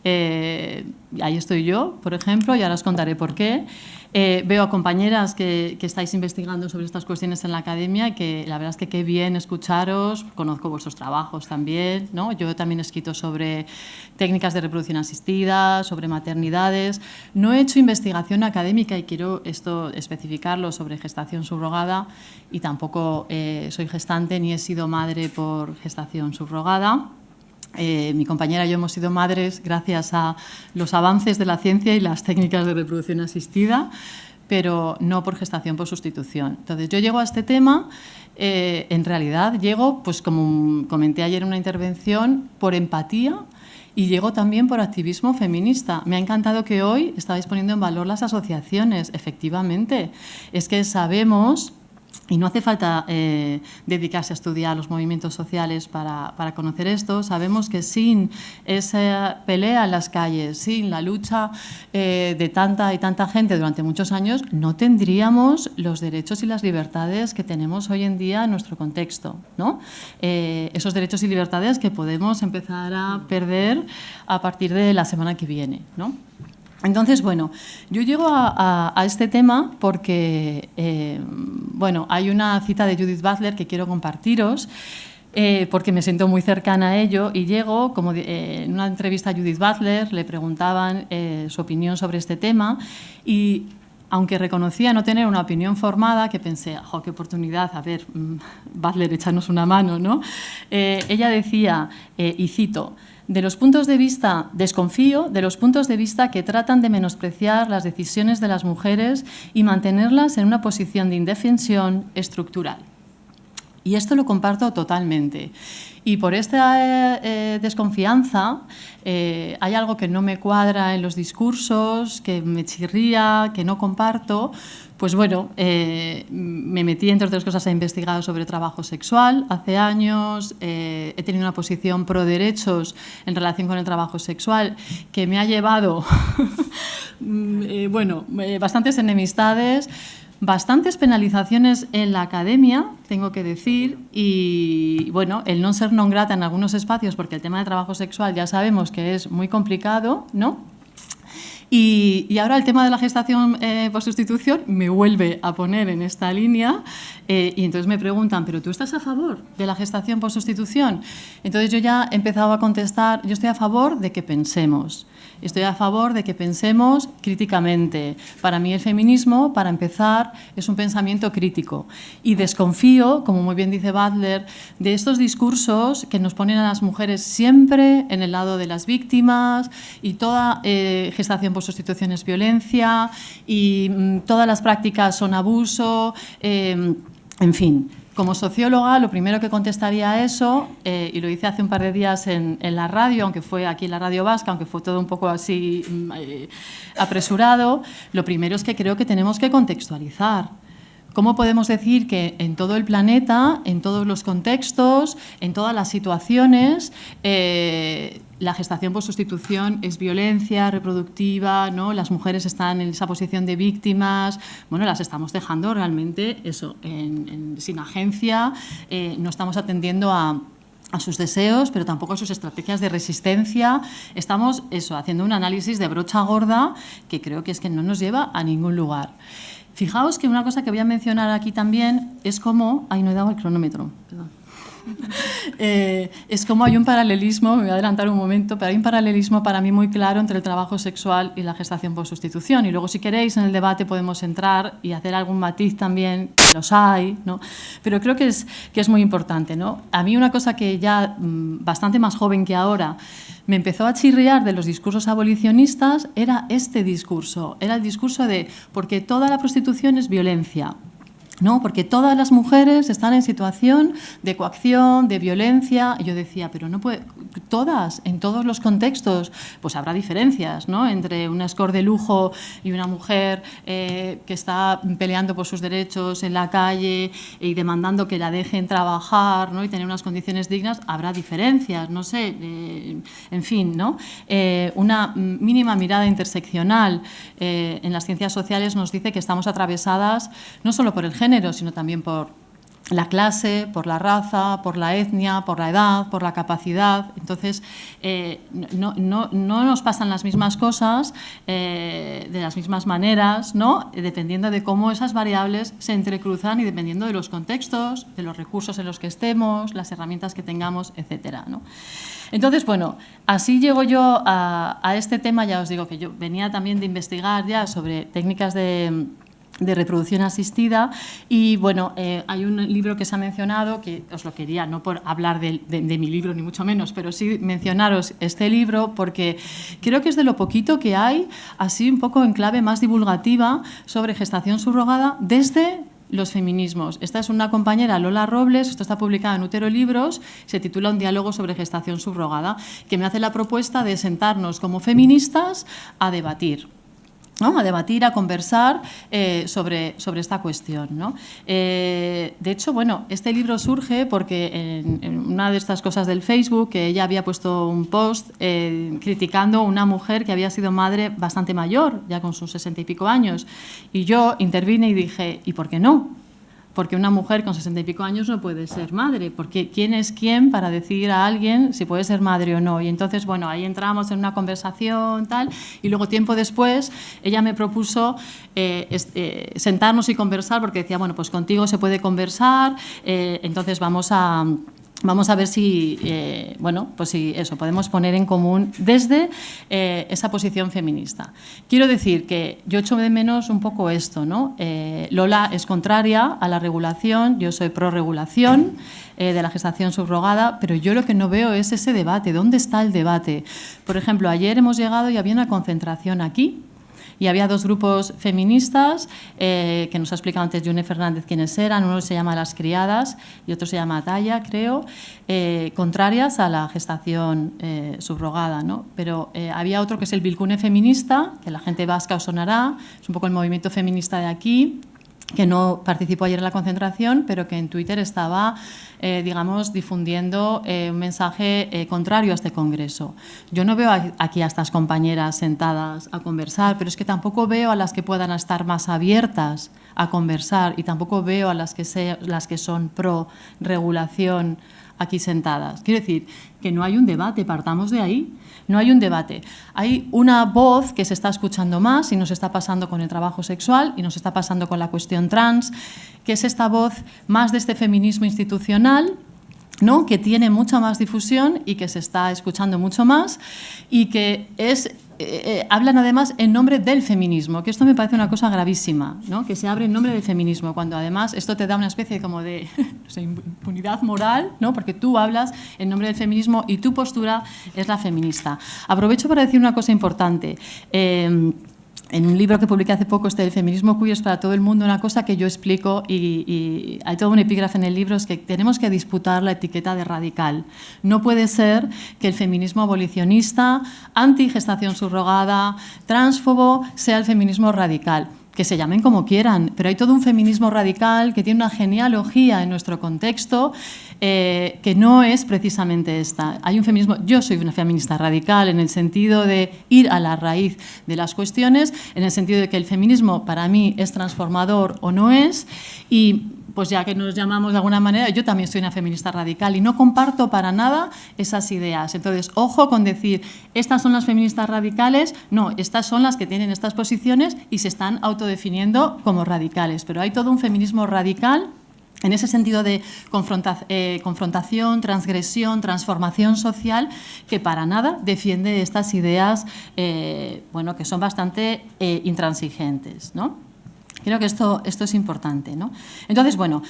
Ahí estoy yo, por ejemplo, y ahora os contaré por qué. Veo a compañeras que estáis investigando sobre estas cuestiones en la academia y que la verdad es que qué bien escucharos, conozco vuestros trabajos también, ¿no? Yo también he escrito sobre técnicas de reproducción asistida, sobre maternidades. No he hecho investigación académica y quiero esto especificarlo sobre gestación subrogada y tampoco soy gestante ni he sido madre por gestación subrogada. Mi compañera y yo hemos sido madres gracias a los avances de la ciencia y las técnicas de reproducción asistida, pero no por gestación por sustitución. Entonces, yo llego a este tema, en realidad llego, pues como comenté ayer en una intervención, por empatía y llego también por activismo feminista. Me ha encantado que hoy estabais poniendo en valor las asociaciones. Efectivamente, es que sabemos... Y no hace falta dedicarse a estudiar los movimientos sociales para conocer esto. Sabemos que sin esa pelea en las calles, sin la lucha de tanta y tanta gente durante muchos años, no tendríamos los derechos y las libertades que tenemos hoy en día en nuestro contexto, ¿no? Esos derechos y libertades que podemos empezar a perder a partir de la semana que viene, ¿no? Entonces, bueno, yo llego a este tema porque, hay una cita de Judith Butler que quiero compartiros, porque me siento muy cercana a ello, y llego, como en una entrevista a Judith Butler, le preguntaban su opinión sobre este tema, y aunque reconocía no tener una opinión formada, que pensé, ¡jo, qué oportunidad! A ver, Butler, échanos una mano, ¿no? Ella decía, y cito, desconfío de los puntos de vista que tratan de menospreciar las decisiones de las mujeres y mantenerlas en una posición de indefensión estructural. Y esto lo comparto totalmente. Y por esta desconfianza hay algo que no me cuadra en los discursos, que me chirría, que no comparto. Pues bueno, me metí, entre otras cosas, a investigar sobre trabajo sexual hace años. He tenido una posición pro derechos en relación con el trabajo sexual que me ha llevado bastantes enemistades. bastantes penalizaciones en la academia, tengo que decir, y bueno, el no ser non grata en algunos espacios, porque el tema del trabajo sexual ya sabemos que es muy complicado, ¿no? Y ahora el tema de la gestación por sustitución me vuelve a poner en esta línea y entonces me preguntan, ¿pero tú estás a favor de la gestación por sustitución? Entonces yo ya he empezado a contestar, yo estoy a favor de que pensemos. Estoy a favor de que pensemos críticamente. Para mí el feminismo, para empezar, es un pensamiento crítico. Y desconfío, como muy bien dice Butler, de estos discursos que nos ponen a las mujeres siempre en el lado de las víctimas y toda gestación por sustitución es violencia y todas las prácticas son abuso, en fin. Como socióloga, lo primero que contestaría a eso, y lo hice hace un par de días en la radio, aunque fue aquí en la Radio Vasca, aunque fue todo un poco así apresurado, lo primero es que creo que tenemos que contextualizar. ¿Cómo podemos decir que en todo el planeta, en todos los contextos, en todas las situaciones, la gestación por sustitución es violencia reproductiva, ¿no? Las mujeres están en esa posición de víctimas, bueno, las estamos dejando realmente eso, sin agencia, no estamos atendiendo a sus deseos, pero tampoco a sus estrategias de resistencia. Estamos haciendo un análisis de brocha gorda que creo que es que no nos lleva a ningún lugar. Fijaos que una cosa que voy a mencionar aquí también es cómo... Ay, no he dado el cronómetro, perdón. Es como hay un paralelismo, me voy a adelantar un momento, pero hay un paralelismo para mí muy claro entre el trabajo sexual y la gestación por sustitución. Y luego, si queréis, en el debate podemos entrar y hacer algún matiz también, los hay, ¿no? Pero creo que es muy importante, ¿no? A mí una cosa que ya bastante más joven que ahora me empezó a chirriar de los discursos abolicionistas era este discurso, era el discurso de porque toda la prostitución es violencia. No, porque todas las mujeres están en situación de coacción, de violencia. Y yo decía, pero no puede, todas, en todos los contextos, pues habrá diferencias, ¿no? Entre una escort de lujo y una mujer que está peleando por sus derechos en la calle y demandando que la dejen trabajar, ¿no? Y tener unas condiciones dignas, habrá diferencias, no sé, en fin, ¿no? Una mínima mirada interseccional en las ciencias sociales nos dice que estamos atravesadas no solo por el género, sino también por la clase, por la raza, por la etnia, por la edad, por la capacidad. Entonces, no nos pasan las mismas cosas de las mismas maneras, ¿no? Dependiendo de cómo esas variables se entrecruzan y dependiendo de los contextos, de los recursos en los que estemos, las herramientas que tengamos, etcétera, ¿no? Entonces, bueno, así llego yo a este tema. Ya os digo que yo venía también de investigar ya sobre técnicas de reproducción asistida y bueno, hay un libro que se ha mencionado que os lo quería, no por hablar de mi libro ni mucho menos, pero sí mencionaros este libro porque creo que es de lo poquito que hay, así un poco en clave más divulgativa sobre gestación subrogada desde los feminismos. Esta es una compañera, Lola Robles, esto está publicado en Útero Libros, se titula Un diálogo sobre gestación subrogada, que me hace la propuesta de sentarnos como feministas a debatir, ¿no? A debatir, a conversar sobre esta cuestión, ¿no? De hecho, bueno, este libro surge porque en una de estas cosas del Facebook, que ella había puesto un post criticando a una mujer que había sido madre bastante mayor, ya con sus 60 y pico años. Y yo intervine y dije, ¿y por qué no? Porque una mujer con 60 y pico años no puede ser madre, porque ¿quién es quién para decir a alguien si puede ser madre o no? Y entonces, bueno, ahí entramos en una conversación, tal, y luego tiempo después ella me propuso sentarnos y conversar, porque decía, bueno, pues contigo se puede conversar, entonces vamos a ver si, bueno, pues si eso, podemos poner en común desde esa posición feminista. Quiero decir que yo echo de menos un poco esto, ¿no? Lola es contraria a la regulación, yo soy pro-regulación de la gestación subrogada, pero yo lo que no veo es ese debate. ¿Dónde está el debate? Por ejemplo, ayer hemos llegado y había una concentración aquí, y había dos grupos feministas que nos ha explicado antes June Fernández quiénes eran. Uno se llama Las Criadas y otro se llama Atalla, creo, contrarias a la gestación subrogada, ¿no? Pero había otro que es el Bilgune feminista, que la gente vasca os sonará, es un poco el movimiento feminista de aquí, que no participó ayer en la concentración, pero que en Twitter estaba, digamos, difundiendo un mensaje contrario a este congreso. Yo no veo aquí a estas compañeras sentadas a conversar, pero es que tampoco veo a las que puedan estar más abiertas a conversar y tampoco veo a las que son pro regulación aquí sentadas. Quiero decir que no hay un debate, partamos de ahí. No hay un debate. Hay una voz que se está escuchando más y nos está pasando con el trabajo sexual y nos está pasando con la cuestión trans, que es esta voz más de este feminismo institucional, ¿no?, que tiene mucha más difusión y que se está escuchando mucho más y que hablan además en nombre del feminismo, que esto me parece una cosa gravísima, ¿no?, que se abre en nombre del feminismo, cuando además esto te da una especie como de no sé, impunidad moral, ¿no?, porque tú hablas en nombre del feminismo y tu postura es la feminista. Aprovecho para decir una cosa importante. En un libro que publiqué hace poco, el feminismo queer es para todo el mundo, una cosa que yo explico y hay todo un epígrafe en el libro, es que tenemos que disputar la etiqueta de radical. No puede ser que el feminismo abolicionista, antigestación subrogada, transfobo, sea el feminismo radical. Que se llamen como quieran, pero hay todo un feminismo radical que tiene una genealogía en nuestro contexto que no es precisamente esta. Hay un feminismo, yo soy una feminista radical en el sentido de ir a la raíz de las cuestiones, en el sentido de que el feminismo para mí es transformador o no es, y pues ya que nos llamamos de alguna manera, yo también soy una feminista radical y no comparto para nada esas ideas. Entonces, ojo con decir, estas son las feministas radicales, no, estas son las que tienen estas posiciones y se están autodefiniendo como radicales. Pero hay todo un feminismo radical en ese sentido de confrontación, transgresión, transformación social, que para nada defiende estas ideas bueno, que son bastante intransigentes, ¿no? Creo que esto es importante, ¿no? Entonces, bueno,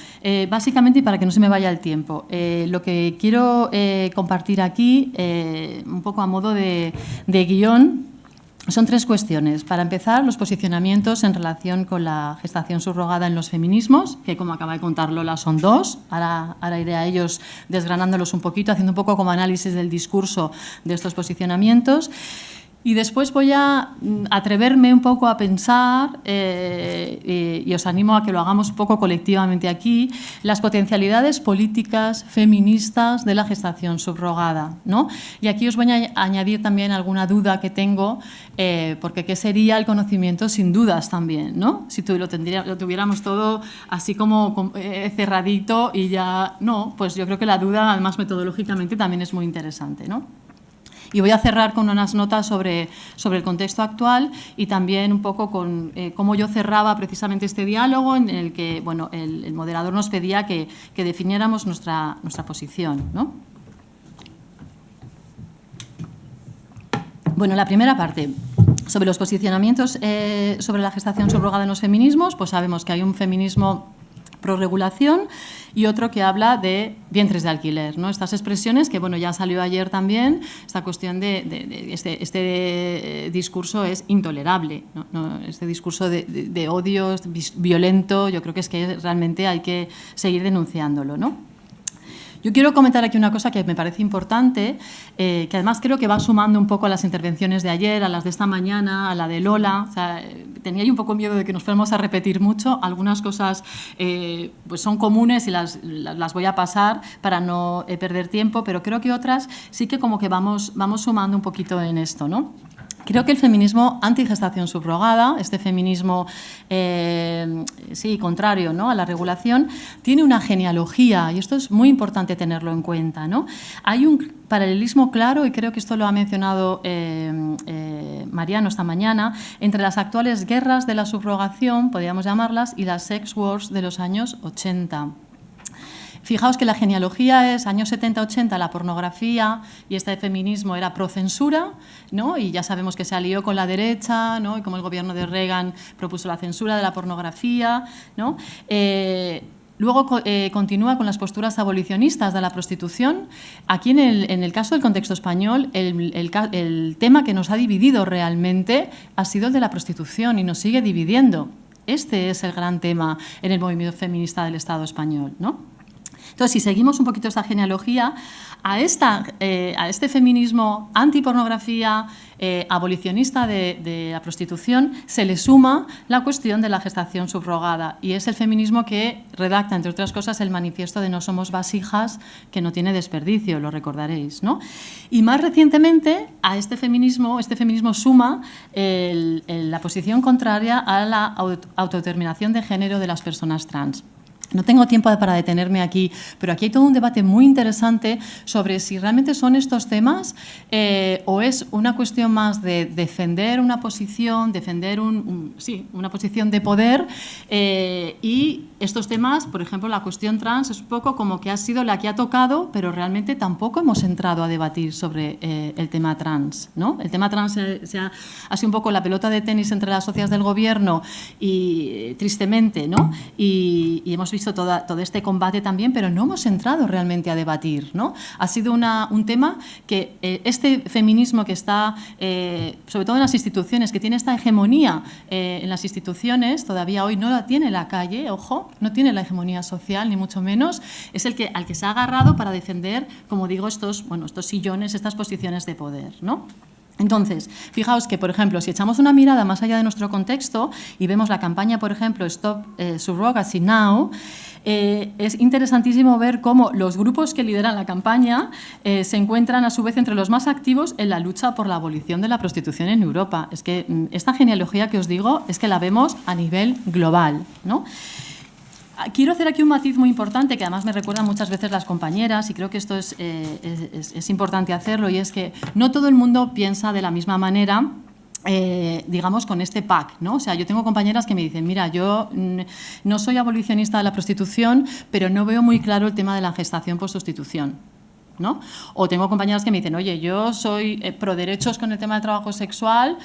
básicamente, y para que no se me vaya el tiempo, lo que quiero compartir aquí, un poco a modo de guión, son tres cuestiones. Para empezar, los posicionamientos en relación con la gestación subrogada en los feminismos, que como acaba de contar Lola son dos. Ahora iré a ellos desgranándolos un poquito, haciendo un poco como análisis del discurso de estos posicionamientos. Y después voy a atreverme un poco a pensar, y os animo a que lo hagamos un poco colectivamente aquí, las potencialidades políticas feministas de la gestación subrogada, ¿no? Y aquí os voy a añadir también alguna duda que tengo, porque ¿qué sería el conocimiento sin dudas también, ¿no? Si lo tuviéramos todo así como cerradito y ya no, pues yo creo que la duda, además metodológicamente, también es muy interesante, ¿no? Y voy a cerrar con unas notas sobre el contexto actual y también un poco con cómo yo cerraba precisamente este diálogo en el que, bueno, el moderador nos pedía que definiéramos nuestra posición, ¿no? Bueno, la primera parte, sobre los posicionamientos sobre la gestación subrogada en los feminismos, pues sabemos que hay un feminismo pro-regulación y otro que habla de vientres de alquiler, ¿no? Estas expresiones que, bueno, ya salió ayer también, esta cuestión de este discurso es intolerable, ¿no? Este discurso de odio violento, yo creo que es que realmente hay que seguir denunciándolo, ¿no? Yo quiero comentar aquí una cosa que me parece importante, que además creo que va sumando un poco a las intervenciones de ayer, a las de esta mañana, a la de Lola. O sea, tenía yo un poco miedo de que nos fuéramos a repetir mucho. Algunas cosas pues son comunes y las voy a pasar para no perder tiempo, pero creo que otras sí que como que vamos sumando un poquito en esto, ¿no? Creo que el feminismo antigestación subrogada, este feminismo sí, contrario, ¿no?, a la regulación, tiene una genealogía y esto es muy importante tenerlo en cuenta, ¿no? Hay un paralelismo claro, y creo que esto lo ha mencionado Mariano esta mañana, entre las actuales guerras de la subrogación, podríamos llamarlas, y las sex wars de los años 80. Fijaos que la genealogía es años 70-80, la pornografía y este feminismo era pro-censura, ¿no? Y ya sabemos que se alió con la derecha, ¿no? Y como el gobierno de Reagan propuso la censura de la pornografía, ¿no? Luego continúa con las posturas abolicionistas de la prostitución. Aquí en el caso del contexto español, el tema que nos ha dividido realmente ha sido el de la prostitución y nos sigue dividiendo. Este es el gran tema en el movimiento feminista del Estado español, ¿no? Entonces, si seguimos un poquito esta genealogía, a este feminismo antipornografía, abolicionista de la prostitución, se le suma la cuestión de la gestación subrogada, y es el feminismo que redacta, entre otras cosas, el manifiesto de No somos vasijas, que no tiene desperdicio, lo recordaréis, ¿no? Y más recientemente a este feminismo suma la posición contraria a la autodeterminación de género de las personas trans. No tengo tiempo para detenerme aquí, pero aquí hay todo un debate muy interesante sobre si realmente son estos temas o es una cuestión más de defender una posición, una posición de poder, y estos temas, por ejemplo, la cuestión trans es un poco como que ha sido la que ha tocado, pero realmente tampoco hemos entrado a debatir sobre el tema trans, ¿no? El tema trans ha sido un poco la pelota de tenis entre las socias del gobierno y tristemente, ¿no? Y hemos visto todo este combate también, pero no hemos entrado realmente a debatir, ¿no? Ha sido un tema que este feminismo que está, sobre todo en las instituciones, que tiene esta hegemonía en las instituciones, todavía hoy no la tiene la calle, ojo, no tiene la hegemonía social, ni mucho menos, es al que se ha agarrado para defender, como digo, estos sillones, estas posiciones de poder, ¿no? Entonces, fijaos que, por ejemplo, si echamos una mirada más allá de nuestro contexto y vemos la campaña, por ejemplo, Stop Surrogacy Now, es interesantísimo ver cómo los grupos que lideran la campaña se encuentran, a su vez, entre los más activos en la lucha por la abolición de la prostitución en Europa. Es que esta genealogía que os digo es que la vemos a nivel global, ¿no? Quiero hacer aquí un matiz muy importante que además me recuerdan muchas veces las compañeras, y creo que esto es importante hacerlo, y es que no todo el mundo piensa de la misma manera, digamos, con este pack, ¿no? O sea, yo tengo compañeras que me dicen, mira, yo no soy abolicionista de la prostitución, pero no veo muy claro el tema de la gestación por sustitución, ¿no? O tengo compañeras que me dicen, oye, yo soy pro derechos con el tema del trabajo sexual,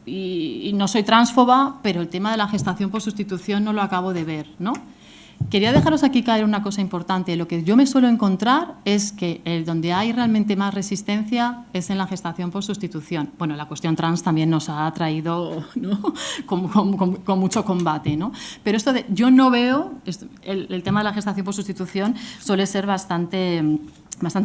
y no soy transfoba, pero el tema de la gestación por sustitución no lo acabo de ver, ¿no? Quería dejaros aquí caer una cosa importante. Lo que yo me suelo encontrar es que donde hay realmente más resistencia es en la gestación por sustitución. Bueno, la cuestión trans también nos ha traído, ¿no?, con mucho combate, ¿no? Pero esto de yo no veo, el tema de la gestación por sustitución suele ser bastante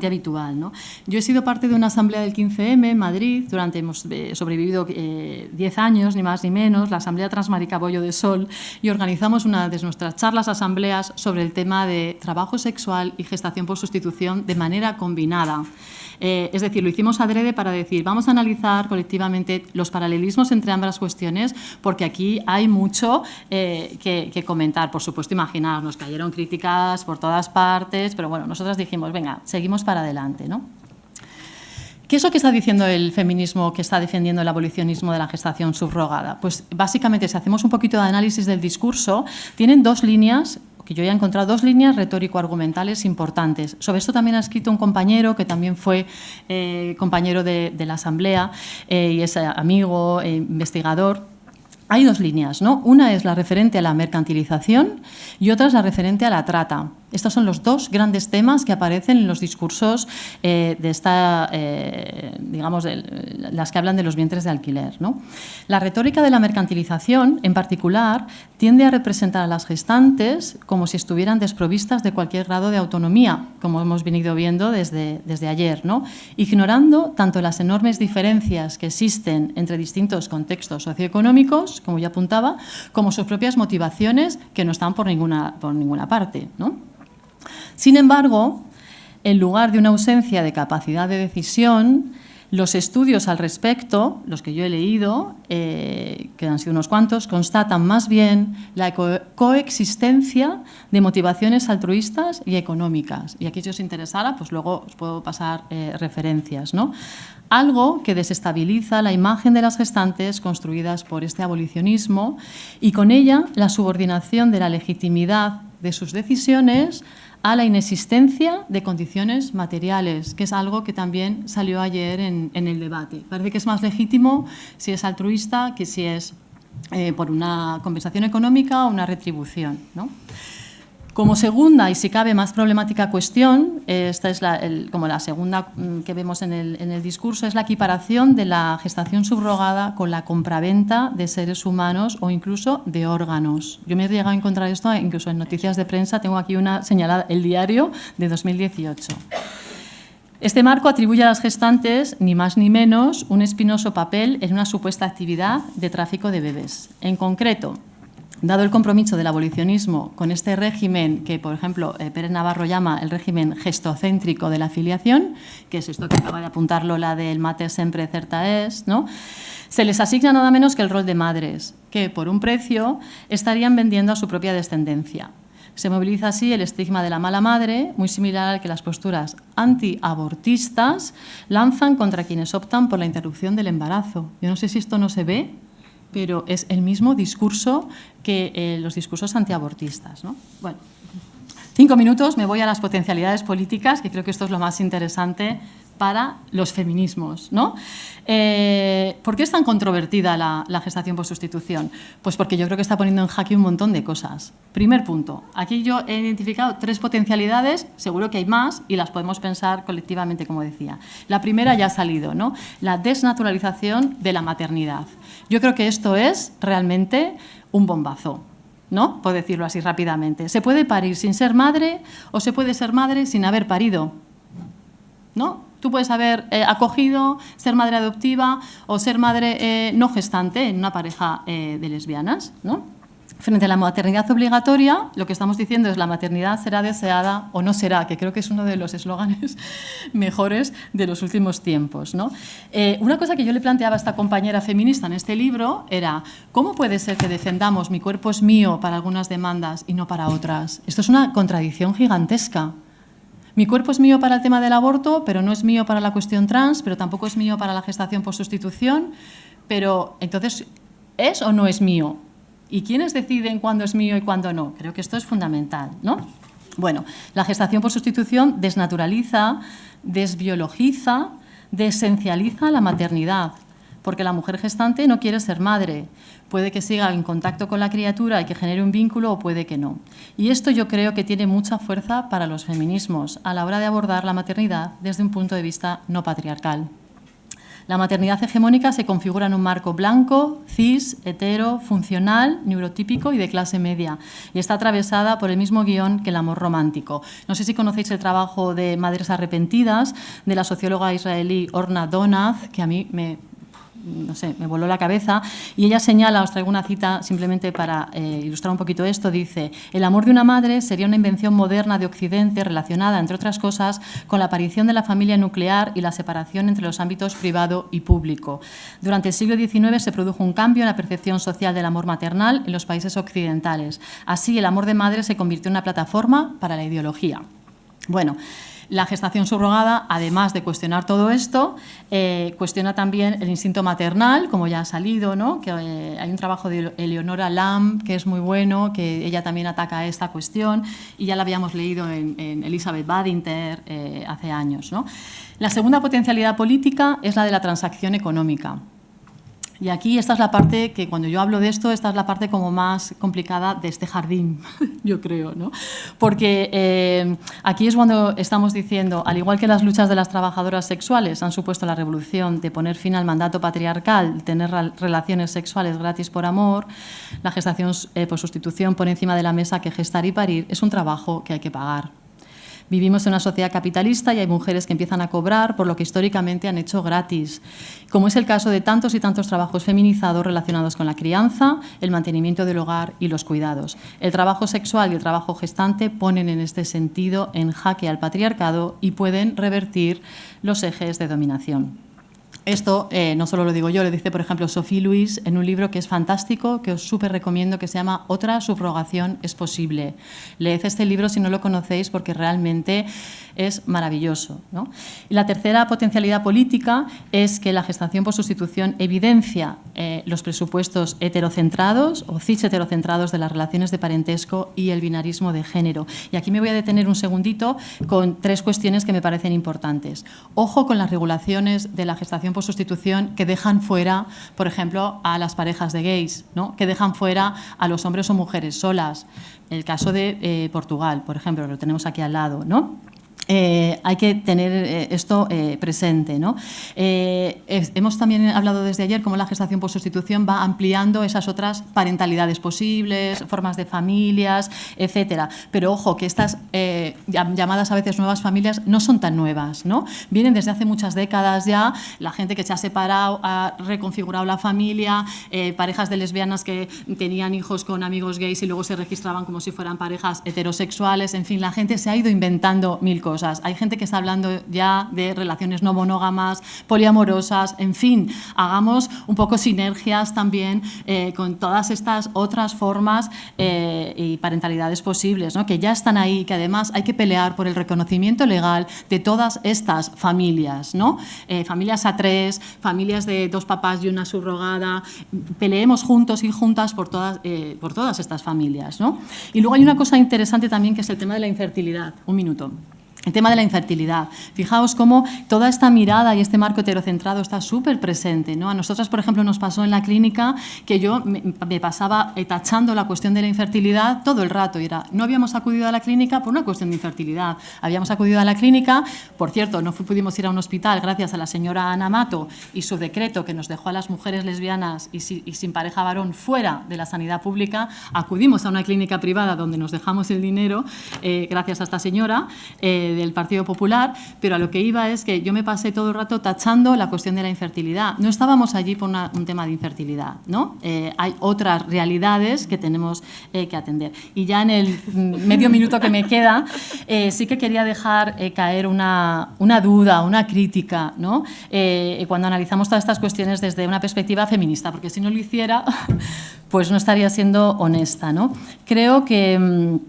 habitual, ¿no? Yo he sido parte de una asamblea del 15M en Madrid, hemos sobrevivido 10 años, ni más ni menos, la Asamblea Transmarica Bollo de Sol, y organizamos una de nuestras charlas asambleas sobre el tema de trabajo sexual y gestación por sustitución de manera combinada. Es decir, lo hicimos adrede para decir, vamos a analizar colectivamente los paralelismos entre ambas cuestiones, porque aquí hay mucho que comentar. Por supuesto, imaginaos, nos cayeron críticas por todas partes, pero bueno, nosotras dijimos, venga, seguimos para adelante, ¿no? ¿Qué es lo que está diciendo el feminismo que está defendiendo el abolicionismo de la gestación subrogada? Pues básicamente, si hacemos un poquito de análisis del discurso, tienen dos líneas, que yo ya he encontrado dos líneas retórico-argumentales importantes. Sobre esto también ha escrito un compañero que también fue compañero de la Asamblea y es amigo, investigador. Hay dos líneas, ¿no? Una es la referente a la mercantilización y otra es la referente a la trata. Estos son los dos grandes temas que aparecen en los discursos digamos, las que hablan de los vientres de alquiler, ¿no? La retórica de la mercantilización, en particular, tiende a representar a las gestantes como si estuvieran desprovistas de cualquier grado de autonomía, como hemos venido viendo desde ayer, ¿no? Ignorando tanto las enormes diferencias que existen entre distintos contextos socioeconómicos, como ya apuntaba, como sus propias motivaciones, que no están por ninguna parte, ¿no? Sin embargo, en lugar de una ausencia de capacidad de decisión, los estudios al respecto, los que yo he leído, que han sido unos cuantos, constatan más bien la coexistencia de motivaciones altruistas y económicas. Y aquí, si os interesara, pues luego os puedo pasar referencias, ¿no? Algo que desestabiliza la imagen de las gestantes construidas por este abolicionismo y con ella la subordinación de la legitimidad de sus decisiones a la inexistencia de condiciones materiales, que es algo que también salió ayer en el debate. Parece que es más legítimo si es altruista que si es por una compensación económica o una retribución, ¿no? Como segunda y si cabe más problemática cuestión, esta es como la segunda que vemos en el discurso, es la equiparación de la gestación subrogada con la compraventa de seres humanos o incluso de órganos. Yo me he llegado a encontrar esto incluso en noticias de prensa, tengo aquí una señalada, El Diario de 2018. Este marco atribuye a las gestantes, ni más ni menos, un espinoso papel en una supuesta actividad de tráfico de bebés. En concreto, dado el compromiso del abolicionismo con este régimen que, por ejemplo, Pérez Navarro llama el régimen gestocéntrico de la filiación, que es esto que acaba de apuntar Lola del mater sempre certa est, ¿no?, se les asigna nada menos que el rol de madres, que por un precio estarían vendiendo a su propia descendencia. Se moviliza así el estigma de la mala madre, muy similar al que las posturas antiabortistas lanzan contra quienes optan por la interrupción del embarazo. Yo no sé si esto no se ve, pero es el mismo discurso que los discursos antiabortistas, ¿no? Bueno, 5 minutos, me voy a las potencialidades políticas, que creo que esto es lo más interesante para los feminismos, ¿no? ¿Por qué es tan controvertida la gestación por sustitución? Pues porque yo creo que está poniendo en jaque un montón de cosas. Primer punto, aquí yo he identificado 3 potencialidades, seguro que hay más y las podemos pensar colectivamente, como decía. La primera ya ha salido, ¿no?, la desnaturalización de la maternidad. Yo creo que esto es realmente un bombazo, ¿no?, por decirlo así rápidamente. ¿Se puede parir sin ser madre o se puede ser madre sin haber parido? ¿No? Tú puedes haber acogido, ser madre adoptiva o ser madre no gestante en una pareja de lesbianas, ¿no? Frente a la maternidad obligatoria, lo que estamos diciendo es la maternidad será deseada o no será, que creo que es uno de los eslóganes mejores de los últimos tiempos, ¿no? Una cosa que yo le planteaba a esta compañera feminista en este libro era ¿cómo puede ser que defendamos mi cuerpo es mío para algunas demandas y no para otras? Esto es una contradicción gigantesca. Mi cuerpo es mío para el tema del aborto, pero no es mío para la cuestión trans, pero tampoco es mío para la gestación por sustitución. Pero, entonces, ¿es o no es mío? ¿Y quiénes deciden cuándo es mío y cuándo no? Creo que esto es fundamental, ¿no? Bueno, la gestación por sustitución desnaturaliza, desbiologiza, desesencializa la maternidad, porque la mujer gestante no quiere ser madre. Puede que siga en contacto con la criatura y que genere un vínculo o puede que no. Y esto yo creo que tiene mucha fuerza para los feminismos a la hora de abordar la maternidad desde un punto de vista no patriarcal. La maternidad hegemónica se configura en un marco blanco, cis, hetero, funcional, neurotípico y de clase media, y está atravesada por el mismo guión que el amor romántico. No sé si conocéis el trabajo de Madres arrepentidas de la socióloga israelí Orna Donaz, que a mí me voló la cabeza, y ella señala, os traigo una cita simplemente para ilustrar un poquito esto, dice: el amor de una madre sería una invención moderna de Occidente relacionada, entre otras cosas, con la aparición de la familia nuclear y la separación entre los ámbitos privado y público. Durante el siglo XIX se produjo un cambio en la percepción social del amor maternal en los países occidentales. Así, el amor de madre se convirtió en una plataforma para la ideología. Bueno, la gestación subrogada, además de cuestionar todo esto, cuestiona también el instinto maternal, como ya ha salido, ¿no? Que, hay un trabajo de Eleonora Lamb que es muy bueno, que ella también ataca esta cuestión, y ya la habíamos leído en Elizabeth Badinter hace años, ¿no? La segunda potencialidad política es la de la transacción económica. Y aquí esta es la parte que, cuando yo hablo de esto, esta es la parte como más complicada de este jardín, yo creo, ¿no? Porque aquí es cuando estamos diciendo, al igual que las luchas de las trabajadoras sexuales han supuesto la revolución de poner fin al mandato patriarcal, de tener relaciones sexuales gratis por amor, la gestación por sustitución pone encima de la mesa que gestar y parir es un trabajo que hay que pagar. Vivimos en una sociedad capitalista y hay mujeres que empiezan a cobrar por lo que históricamente han hecho gratis, como es el caso de tantos y tantos trabajos feminizados relacionados con la crianza, el mantenimiento del hogar y los cuidados. El trabajo sexual y el trabajo gestante ponen en este sentido en jaque al patriarcado y pueden revertir los ejes de dominación. Esto no solo lo digo yo, lo dice, por ejemplo, Sophie Louis en un libro que es fantástico, que os súper recomiendo, que se llama Otra subrogación es posible. Leed este libro si no lo conocéis, porque realmente es maravilloso, ¿no? Y la tercera potencialidad política es que la gestación por sustitución evidencia los presupuestos heterocentrados o cis-heterocentrados de las relaciones de parentesco y el binarismo de género. Y aquí me voy a detener un segundito con 3 cuestiones que me parecen importantes. Ojo con las regulaciones de la gestación por sustitución que dejan fuera, por ejemplo, a las parejas de gays, ¿no? Que dejan fuera a los hombres o mujeres solas. El caso de Portugal, por ejemplo, lo tenemos aquí al lado, ¿no? Hay que tener esto presente, ¿no? Hemos también hablado desde ayer cómo la gestación por sustitución va ampliando esas otras parentalidades posibles, formas de familias, etcétera. Pero ojo, que estas llamadas a veces nuevas familias no son tan nuevas, ¿no? Vienen desde hace muchas décadas ya, la gente que se ha separado, ha reconfigurado la familia, parejas de lesbianas que tenían hijos con amigos gays y luego se registraban como si fueran parejas heterosexuales, en fin, la gente se ha ido inventando mil cosas. Hay gente que está hablando ya de relaciones no monógamas, poliamorosas, en fin, hagamos un poco sinergias también con todas estas otras formas y parentalidades posibles, ¿no? Que ya están ahí, que además hay que pelear por el reconocimiento legal de todas estas familias, ¿no? Familias a tres, familias de dos papás y una subrogada, peleemos juntos y juntas por todas estas familias, ¿no? Y luego hay una cosa interesante también que es el tema de la infertilidad. Un minuto. El tema de la infertilidad. Fijaos cómo toda esta mirada y este marco heterocentrado está súper presente, ¿no? A nosotras, por ejemplo, nos pasó en la clínica que yo me pasaba tachando la cuestión de la infertilidad todo el rato. Y era, no habíamos acudido a la clínica por una cuestión de infertilidad. Habíamos acudido a la clínica, por cierto, no pudimos ir a un hospital gracias a la señora Ana Mato y su decreto que nos dejó a las mujeres lesbianas y sin pareja varón fuera de la sanidad pública. Acudimos a una clínica privada donde nos dejamos el dinero gracias a esta señora del Partido Popular, pero a lo que iba es que yo me pasé todo el rato tachando la cuestión de la infertilidad. No estábamos allí por un tema de infertilidad, ¿no? Hay otras realidades que tenemos que atender. Y ya en el medio minuto que me queda, sí que quería dejar caer una duda, una crítica, ¿no? Cuando analizamos todas estas cuestiones desde una perspectiva feminista, porque si no lo hiciera, pues no estaría siendo honesta, ¿no? Creo que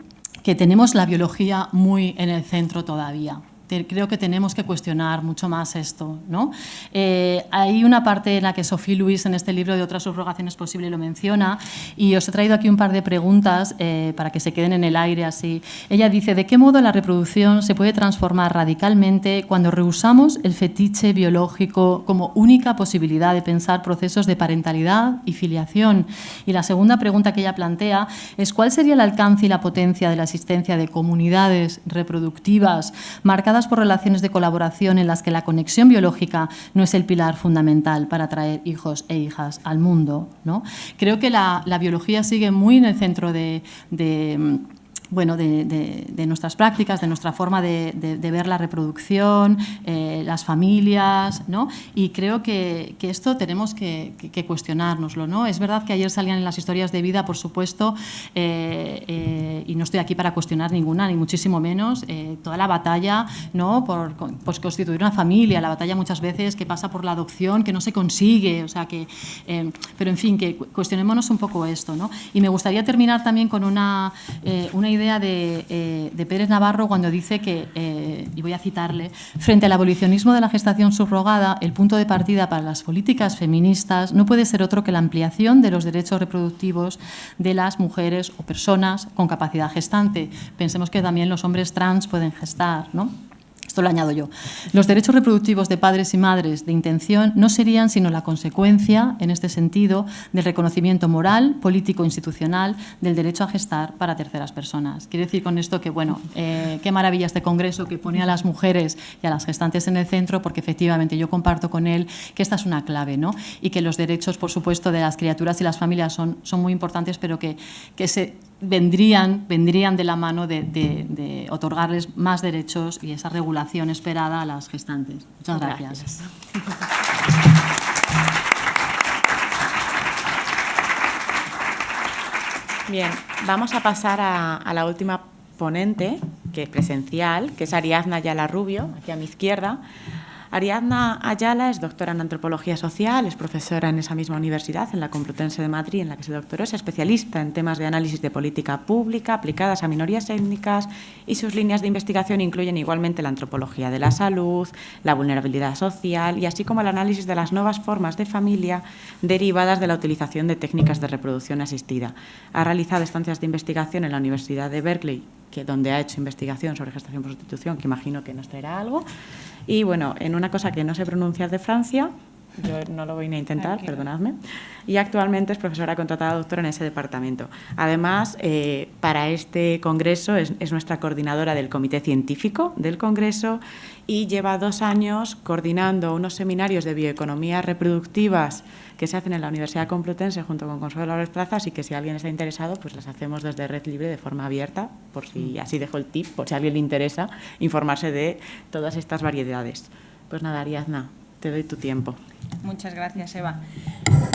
tenemos la biología muy en el centro todavía. Creo que tenemos que cuestionar mucho más esto, ¿no? Hay una parte en la que Sophie Lewis en este libro de otras subrogaciones posibles lo menciona y os he traído aquí un par de preguntas para que se queden en el aire así. Ella dice, ¿de qué modo la reproducción se puede transformar radicalmente cuando rehusamos el fetiche biológico como única posibilidad de pensar procesos de parentalidad y filiación? Y la segunda pregunta que ella plantea es, ¿cuál sería el alcance y la potencia de la existencia de comunidades reproductivas marcadas por relaciones de colaboración en las que la conexión biológica no es el pilar fundamental para traer hijos e hijas al mundo, ¿no? Creo que la biología sigue muy en el centro de nuestras prácticas, de nuestra forma de ver la reproducción, las familias, ¿no? Y creo que esto tenemos que cuestionárnoslo, ¿no? Es verdad que ayer salían en las historias de vida, por supuesto, y no estoy aquí para cuestionar ninguna, ni muchísimo menos, toda la batalla, ¿no? por constituir una familia, la batalla muchas veces que pasa por la adopción, que no se consigue, o sea que, pero en fin, que cuestionémonos un poco esto, ¿no? Y me gustaría terminar también con una idea de Pérez Navarro cuando dice que, y voy a citarle, frente al abolicionismo de la gestación subrogada, el punto de partida para las políticas feministas no puede ser otro que la ampliación de los derechos reproductivos de las mujeres o personas con capacidad gestante. Pensemos que también los hombres trans pueden gestar, ¿no? Esto lo añado yo. Los derechos reproductivos de padres y madres de intención no serían sino la consecuencia, en este sentido, del reconocimiento moral, político, institucional del derecho a gestar para terceras personas. Quiero decir con esto que, bueno, qué maravilla este congreso que pone a las mujeres y a las gestantes en el centro, porque efectivamente yo comparto con él que esta es una clave, ¿no? Y que los derechos, por supuesto, de las criaturas y las familias son muy importantes, pero que vendrían de la mano de otorgarles más derechos y esa regulación esperada a las gestantes. Muchas gracias. Bien, vamos a pasar a la última ponente, que es presencial, que es Ariadna Ayala Rubio, aquí a mi izquierda. Ariadna Ayala es doctora en Antropología Social, es profesora en esa misma universidad, en la Complutense de Madrid, en la que se doctoró, es especialista en temas de análisis de política pública aplicadas a minorías étnicas y sus líneas de investigación incluyen igualmente la antropología de la salud, la vulnerabilidad social y así como el análisis de las nuevas formas de familia derivadas de la utilización de técnicas de reproducción asistida. Ha realizado estancias de investigación en la Universidad de Berkeley, donde ha hecho investigación sobre gestación por sustitución, que imagino que nos traerá algo. Y bueno, en una cosa que no sé pronunciar de Francia, yo no lo voy ni a intentar, Tranquila. perdonadme. Y actualmente es profesora contratada doctora en ese departamento. Además, para este congreso es nuestra coordinadora del comité científico del congreso y lleva 2 años coordinando unos seminarios de bioeconomías reproductivas que se hacen en la Universidad Complutense junto con Consuelo Álvarez Plaza, así que si alguien está interesado, pues las hacemos desde Red Libre de forma abierta, por si así dejo el tip, por si a alguien le interesa informarse de todas estas variedades. Pues nada, Ariadna, te doy tu tiempo. Muchas gracias, Eva.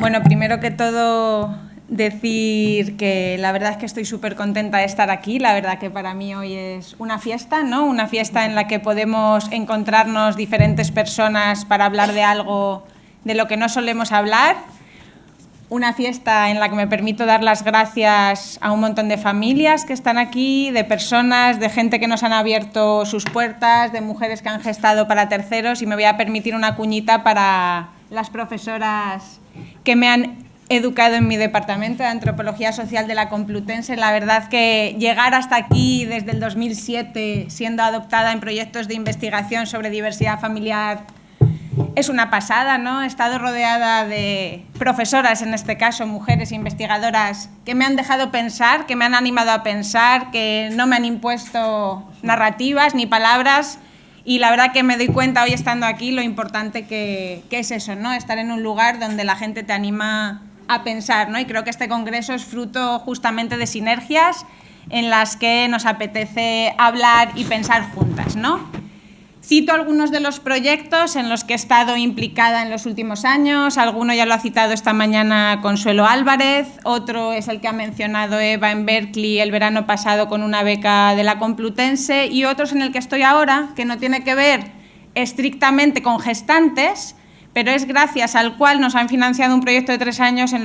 Bueno, primero que todo, decir que la verdad es que estoy súper contenta de estar aquí. La verdad que para mí hoy es una fiesta, ¿no? Una fiesta en la que podemos encontrarnos diferentes personas para hablar de algo de lo que no solemos hablar. Una fiesta en la que me permito dar las gracias a un montón de familias que están aquí, de personas, de gente que nos han abierto sus puertas, de mujeres que han gestado para terceros, y me voy a permitir una cuñita para las profesoras que me han educado en mi departamento de Antropología Social de la Complutense. La verdad que llegar hasta aquí desde el 2007, siendo adoptada en proyectos de investigación sobre diversidad familiar, es una pasada, ¿no? He estado rodeada de profesoras, en este caso, mujeres investigadoras, que me han dejado pensar, que me han animado a pensar, que no me han impuesto narrativas ni palabras, y la verdad que me doy cuenta hoy estando aquí lo importante que es eso, ¿no? Estar en un lugar donde la gente te anima a pensar, ¿no? Y creo que este congreso es fruto justamente de sinergias en las que nos apetece hablar y pensar juntas, ¿no? Cito algunos de los proyectos en los que he estado implicada en los últimos años. Alguno ya lo ha citado esta mañana Consuelo Álvarez, otro es el que ha mencionado Eva en Berkeley el verano pasado con una beca de la Complutense, y otro es en el que estoy ahora, que no tiene que ver estrictamente con gestantes, pero es gracias al cual nos han financiado un proyecto de 3 años en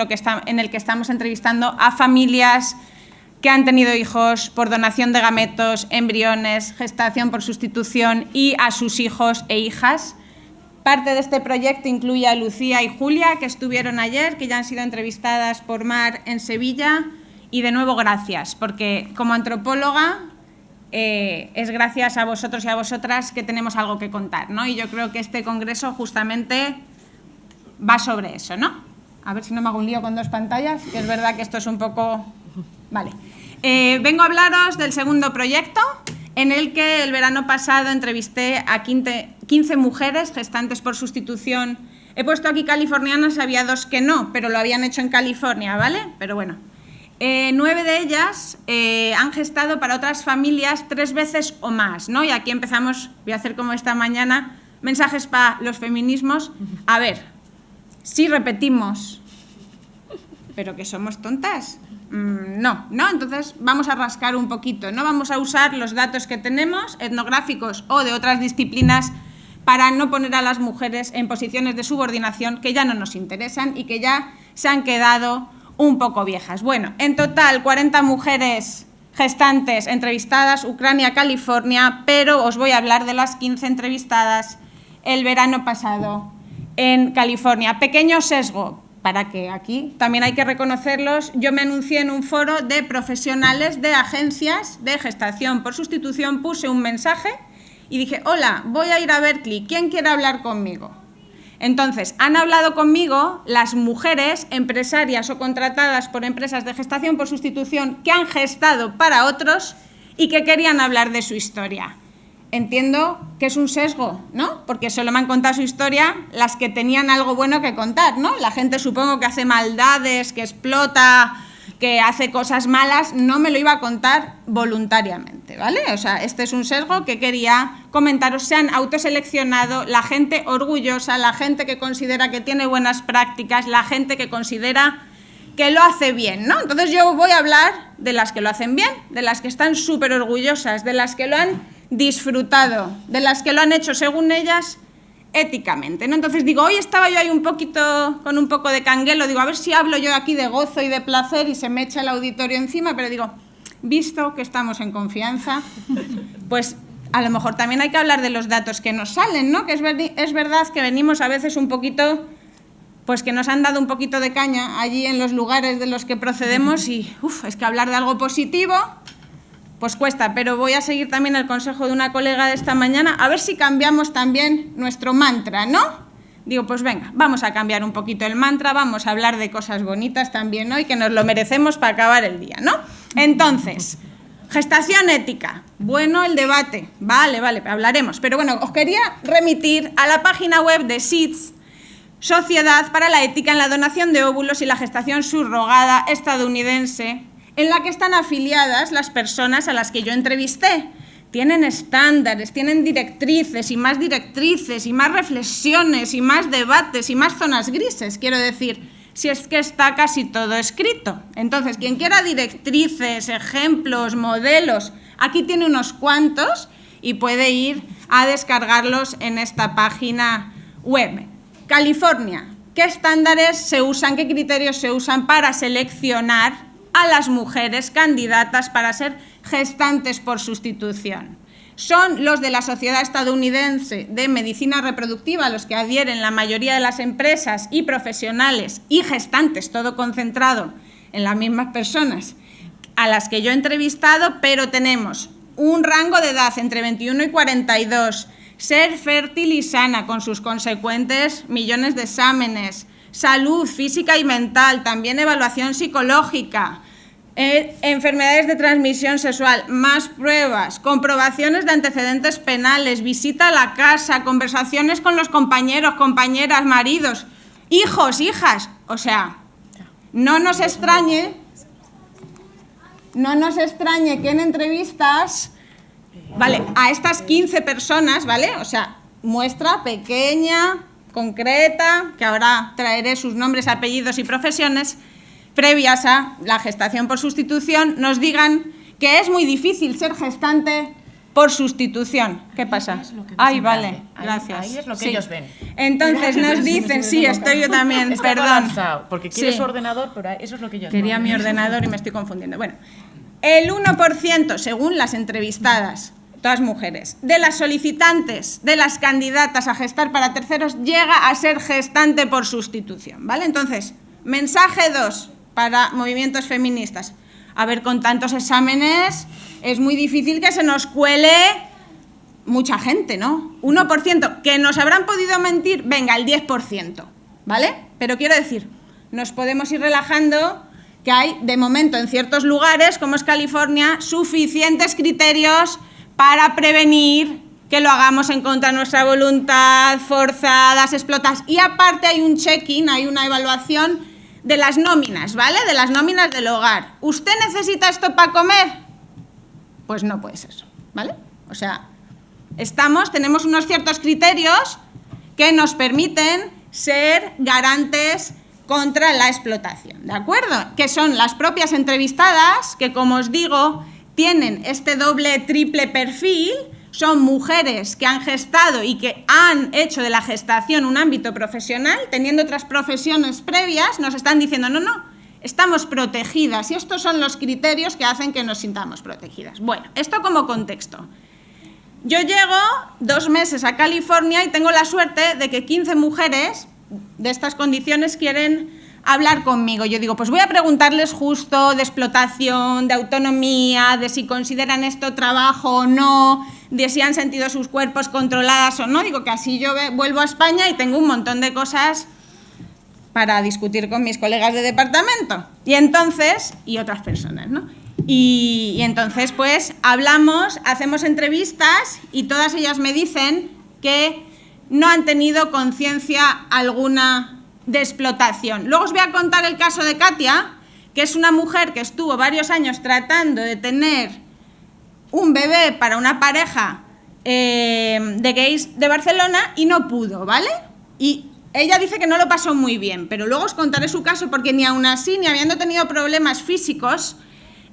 el que estamos entrevistando a familias que han tenido hijos por donación de gametos, embriones, gestación por sustitución, y a sus hijos e hijas. Parte de este proyecto incluye a Lucía y Julia, que estuvieron ayer, que ya han sido entrevistadas por Mar en Sevilla, y de nuevo gracias, porque como antropóloga es gracias a vosotros y a vosotras que tenemos algo que contar, ¿no? Y yo creo que este congreso justamente va sobre eso, ¿no? A ver si no me hago un lío con 2 pantallas, que es verdad que esto es un poco... Vale. Vengo a hablaros del segundo proyecto, en el que el verano pasado entrevisté a 15 mujeres gestantes por sustitución. He puesto aquí californianas, había 2 que no, pero lo habían hecho en California, ¿vale? Pero bueno. 9 de ellas han gestado para otras familias 3 veces o más, ¿no? Y aquí empezamos, voy a hacer como esta mañana, mensajes para los feminismos. A ver, si repetimos, pero que somos tontas. No, entonces vamos a rascar un poquito, no vamos a usar los datos que tenemos, etnográficos o de otras disciplinas, para no poner a las mujeres en posiciones de subordinación que ya no nos interesan y que ya se han quedado un poco viejas. Bueno, en total 40 mujeres gestantes entrevistadas, Ucrania, California, pero os voy a hablar de las 15 entrevistadas el verano pasado en California. Pequeño sesgo, para que aquí también hay que reconocerlos. Yo me anuncié en un foro de profesionales de agencias de gestación por sustitución, puse un mensaje y dije: hola, voy a ir a Berkeley, ¿quién quiere hablar conmigo? Entonces, han hablado conmigo las mujeres empresarias o contratadas por empresas de gestación por sustitución que han gestado para otros y que querían hablar de su historia. Entiendo que es un sesgo, ¿no? Porque solo me han contado su historia las que tenían algo bueno que contar, ¿no? La gente, supongo, que hace maldades, que explota, que hace cosas malas, no me lo iba a contar voluntariamente, ¿vale? O sea, este es un sesgo que quería comentaros. Se han autoseleccionado la gente orgullosa, la gente que considera que tiene buenas prácticas, la gente que considera que lo hace bien, ¿no? Entonces yo voy a hablar de las que lo hacen bien, de las que están súper orgullosas, de las que lo han disfrutado, de las que lo han hecho según ellas éticamente, ¿no? Entonces digo, hoy estaba yo ahí con un poco de canguelo, digo, a ver si hablo yo aquí de gozo y de placer y se me echa el auditorio encima, pero digo, visto que estamos en confianza, pues a lo mejor también hay que hablar de los datos que nos salen, ¿no? Que es verdad que venimos a veces un poquito, pues que nos han dado un poquito de caña allí en los lugares de los que procedemos y es que hablar de algo positivo pues cuesta, pero voy a seguir también el consejo de una colega de esta mañana, a ver si cambiamos también nuestro mantra, ¿no? Digo, pues venga, vamos a cambiar un poquito el mantra, vamos a hablar de cosas bonitas también hoy, que nos lo merecemos para acabar el día, ¿no? Entonces, gestación ética. Bueno, el debate. Vale, hablaremos. Pero bueno, os quería remitir a la página web de SIDS, Sociedad para la Ética en la Donación de Óvulos y la Gestación Subrogada estadounidense, en la que están afiliadas las personas a las que yo entrevisté. Tienen estándares, tienen directrices y más reflexiones y más debates y más zonas grises, quiero decir, si es que está casi todo escrito. Entonces, quien quiera directrices, ejemplos, modelos, aquí tiene unos cuantos y puede ir a descargarlos en esta página web. California, ¿qué estándares se usan, qué criterios se usan para seleccionar a las mujeres candidatas para ser gestantes por sustitución? Son los de la Sociedad Estadounidense de Medicina Reproductiva, los que adhieren la mayoría de las empresas y profesionales y gestantes, todo concentrado en las mismas personas a las que yo he entrevistado, pero tenemos un rango de edad entre 21 y 42, ser fértil y sana con sus consecuentes millones de exámenes, salud física y mental, también evaluación psicológica, enfermedades de transmisión sexual, más pruebas, comprobaciones de antecedentes penales, visita a la casa, conversaciones con los compañeros, compañeras, maridos, hijos, hijas. O sea, no nos extrañe que en entrevistas, ¿vale?, a estas 15 personas, ¿vale?, o sea, muestra pequeña, concreta, que ahora traeré sus nombres, apellidos y profesiones, previas a la gestación por sustitución, nos digan que es muy difícil ser gestante por sustitución. ¿Qué pasa? Ay, vale, gracias. Ahí es lo que ellos ven. Entonces nos dicen, sí, estoy yo también, Está perdón. avanzado, porque quiere Sí. su ordenador, pero eso es lo que ellos Quería ven. mi ordenador y me estoy confundiendo. Bueno, el 1%, según las entrevistadas, todas mujeres, de las solicitantes, de las candidatas a gestar para terceros, llega a ser gestante por sustitución, ¿vale? Entonces, mensaje 2 para movimientos feministas. A ver, con tantos exámenes es muy difícil que se nos cuele mucha gente, ¿no? 1%, que nos habrán podido mentir, venga, el 10%, ¿vale? Pero quiero decir, nos podemos ir relajando, que hay, de momento, en ciertos lugares, como es California, suficientes criterios para prevenir que lo hagamos en contra de nuestra voluntad, forzadas, explotadas. Y aparte hay un check-in, hay una evaluación de las nóminas, ¿vale? De las nóminas del hogar. ¿Usted necesita esto para comer? Pues no puede ser, ¿vale? O sea, tenemos unos ciertos criterios que nos permiten ser garantes contra la explotación, ¿de acuerdo? Que son las propias entrevistadas, que como os digo, tienen este doble, triple perfil, son mujeres que han gestado y que han hecho de la gestación un ámbito profesional, teniendo otras profesiones previas, nos están diciendo, no, estamos protegidas y estos son los criterios que hacen que nos sintamos protegidas. Bueno, esto como contexto. Yo llego 2 meses a California y tengo la suerte de que 15 mujeres de estas condiciones quieren hablar conmigo. Yo digo, pues voy a preguntarles justo de explotación, de autonomía, de si consideran esto trabajo o no, de si han sentido sus cuerpos controladas o no. Digo que así yo vuelvo a España y tengo un montón de cosas para discutir con mis colegas de departamento. Y entonces, y otras personas, ¿no? Y entonces, pues, hablamos, hacemos entrevistas y todas ellas me dicen que no han tenido conciencia alguna de explotación. Luego os voy a contar el caso de Katia, que es una mujer que estuvo varios años tratando de tener un bebé para una pareja de gays de Barcelona y no pudo, ¿vale? Y ella dice que no lo pasó muy bien, pero luego os contaré su caso porque ni aún así, ni habiendo tenido problemas físicos,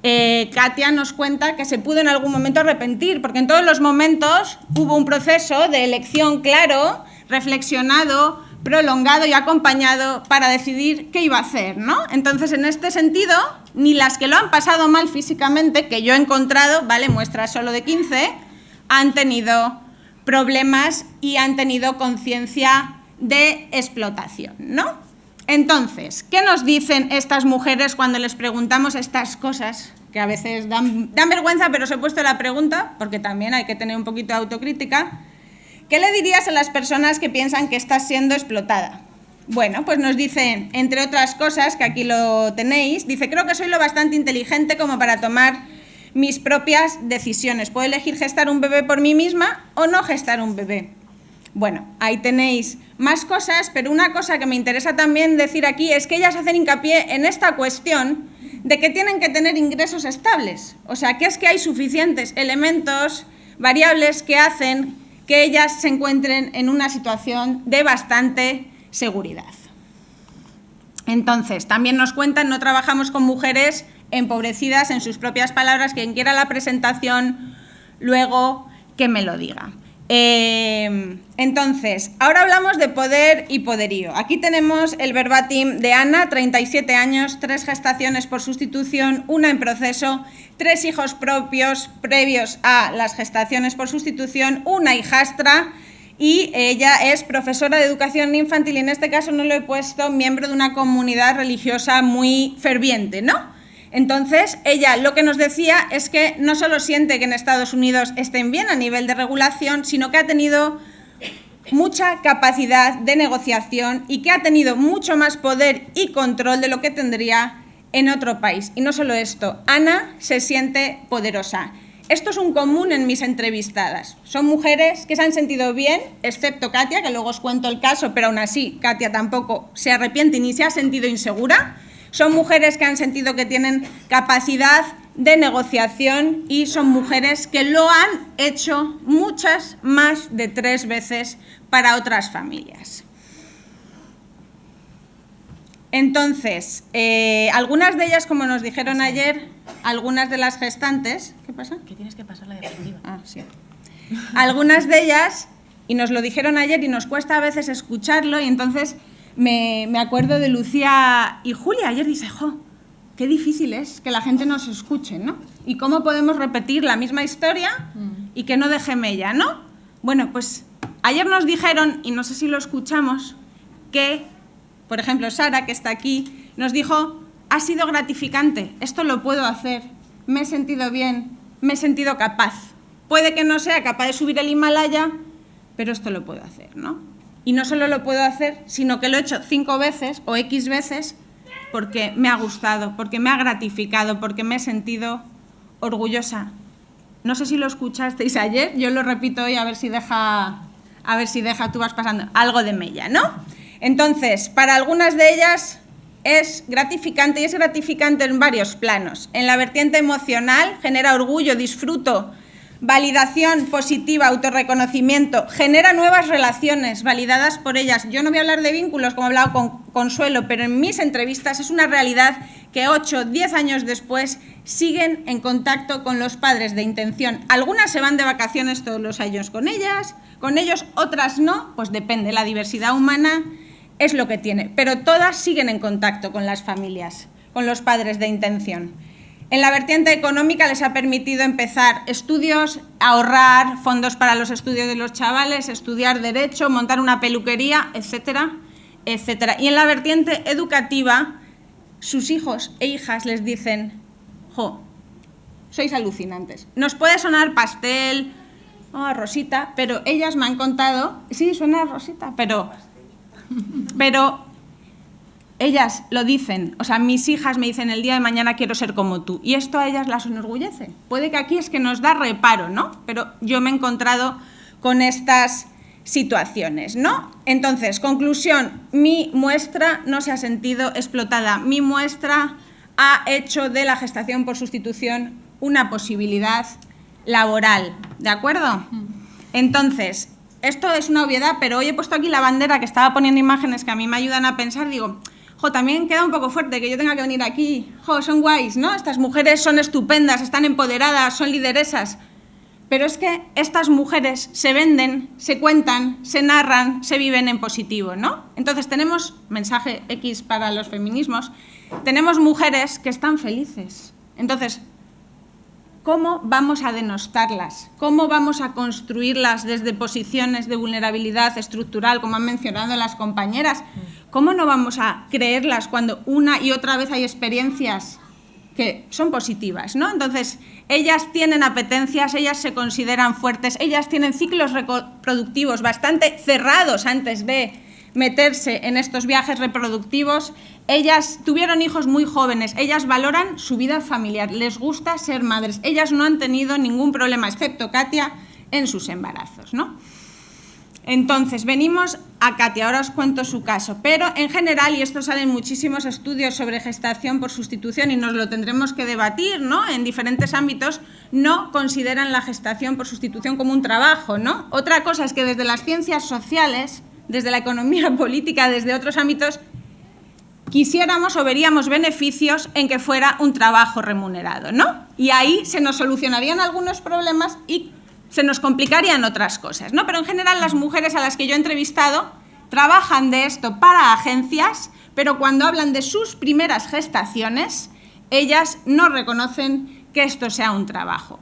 Katia nos cuenta que se pudo en algún momento arrepentir, porque en todos los momentos hubo un proceso de elección claro, reflexionado, prolongado y acompañado para decidir qué iba a hacer, ¿no? Entonces, en este sentido, ni las que lo han pasado mal físicamente, que yo he encontrado, ¿vale?, muestras solo de 15, han tenido problemas y han tenido conciencia de explotación, ¿no? Entonces, ¿qué nos dicen estas mujeres cuando les preguntamos estas cosas? Que a veces dan vergüenza, pero os he puesto la pregunta, porque también hay que tener un poquito de autocrítica. ¿qué le dirías a las personas que piensan que estás siendo explotada? Bueno, pues nos dice, entre otras cosas, que aquí lo tenéis, dice, creo que soy lo bastante inteligente como para tomar mis propias decisiones. Puedo elegir gestar un bebé por mí misma o no gestar un bebé. Bueno, ahí tenéis más cosas, pero una cosa que me interesa también decir aquí es que ellas hacen hincapié en esta cuestión de que tienen que tener ingresos estables. O sea, que es que hay suficientes elementos, variables que hacen que ellas se encuentren en una situación de bastante seguridad. Entonces, también nos cuentan, no trabajamos con mujeres empobrecidas, en sus propias palabras, quien quiera la presentación, luego que me lo diga. Entonces, ahora hablamos de poder y poderío. Aquí tenemos el verbatim de Ana, 37 años, 3 gestaciones por sustitución, 1 en proceso, 3 hijos propios previos a las gestaciones por sustitución, 1 hijastra, y ella es profesora de educación infantil y en este caso no lo he puesto, miembro de una comunidad religiosa muy ferviente, ¿no? Entonces, ella lo que nos decía es que no solo siente que en Estados Unidos estén bien a nivel de regulación, sino que ha tenido mucha capacidad de negociación y que ha tenido mucho más poder y control de lo que tendría en otro país. Y no solo esto, Ana se siente poderosa. Esto es un común en mis entrevistadas. Son mujeres que se han sentido bien, excepto Katia, que luego os cuento el caso, pero aún así Katia tampoco se arrepiente ni se ha sentido insegura. Son mujeres que han sentido que tienen capacidad de negociación y son mujeres que lo han hecho muchas más de 3 veces para otras familias. Entonces, algunas de ellas, como nos dijeron ayer, algunas de las gestantes... ¿Qué pasa? Que tienes que pasar la diapositiva. Ah, sí. Algunas de ellas, y nos lo dijeron ayer y nos cuesta a veces escucharlo, y entonces me acuerdo de Lucía y Julia. Ayer dice, jo, qué difícil es que la gente nos escuche, ¿no? Y cómo podemos repetir la misma historia y que no deje mella, ¿no? Bueno, pues ayer nos dijeron, y no sé si lo escuchamos, que, por ejemplo, Sara, que está aquí, nos dijo, ha sido gratificante, esto lo puedo hacer, me he sentido bien, me he sentido capaz. Puede que no sea capaz de subir el Himalaya, pero esto lo puedo hacer, ¿no? Y no solo lo puedo hacer, sino que lo he hecho 5 veces o X veces porque me ha gustado, porque me ha gratificado, porque me he sentido orgullosa. No sé si lo escuchasteis ayer, yo lo repito hoy a ver si deja, tú vas pasando algo de mella, ¿no? Entonces, para algunas de ellas es gratificante y es gratificante en varios planos. En la vertiente emocional genera orgullo, disfruto, validación positiva, autorreconocimiento, genera nuevas relaciones validadas por ellas. Yo no voy a hablar de vínculos como he hablado con Consuelo, pero en mis entrevistas es una realidad que 8, 10 años después siguen en contacto con los padres de intención. Algunas se van de vacaciones todos los años con ellos, otras no, pues depende, la diversidad humana es lo que tiene, pero todas siguen en contacto con las familias, con los padres de intención. En la vertiente económica les ha permitido empezar estudios, ahorrar fondos para los estudios de los chavales, estudiar derecho, montar una peluquería, etcétera, etcétera. Y en la vertiente educativa, sus hijos e hijas les dicen, jo, sois alucinantes. Nos puede sonar pastel, Rosita, pero ellas me han contado, sí, suena Rosita, pero ellas lo dicen, o sea, mis hijas me dicen el día de mañana quiero ser como tú, y esto a ellas las enorgullece. Puede que aquí es que nos da reparo, ¿no? Pero yo me he encontrado con estas situaciones, ¿no? Entonces, conclusión, mi muestra no se ha sentido explotada, mi muestra ha hecho de la gestación por sustitución una posibilidad laboral, ¿de acuerdo? Entonces, esto es una obviedad, pero hoy he puesto aquí la bandera que estaba poniendo imágenes que a mí me ayudan a pensar, digo, jo, también queda un poco fuerte que yo tenga que venir aquí, jo, son guays, ¿no? Estas mujeres son estupendas, están empoderadas, son lideresas, pero es que estas mujeres se venden, se cuentan, se narran, se viven en positivo, ¿no? Entonces tenemos, mensaje X para los feminismos, tenemos mujeres que están felices. Entonces, ¿cómo vamos a denostarlas? ¿Cómo vamos a construirlas desde posiciones de vulnerabilidad estructural, como han mencionado las compañeras? ¿Cómo no vamos a creerlas cuando una y otra vez hay experiencias que son positivas, ¿no? Entonces, ellas tienen apetencias, ellas se consideran fuertes, ellas tienen ciclos reproductivos bastante cerrados antes de meterse en estos viajes reproductivos, ellas tuvieron hijos muy jóvenes, ellas valoran su vida familiar, les gusta ser madres, ellas no han tenido ningún problema, excepto Katia, en sus embarazos, ¿no? Entonces, venimos a Katia, ahora os cuento su caso, pero en general, y esto sale en muchísimos estudios sobre gestación por sustitución y nos lo tendremos que debatir, ¿no?, en diferentes ámbitos, no consideran la gestación por sustitución como un trabajo, ¿no? Otra cosa es que desde las ciencias sociales, desde la economía política, desde otros ámbitos, quisiéramos o veríamos beneficios en que fuera un trabajo remunerado, ¿no? Y ahí se nos solucionarían algunos problemas y se nos complicarían otras cosas, ¿no? Pero en general las mujeres a las que yo he entrevistado trabajan de esto para agencias, pero cuando hablan de sus primeras gestaciones, ellas no reconocen que esto sea un trabajo.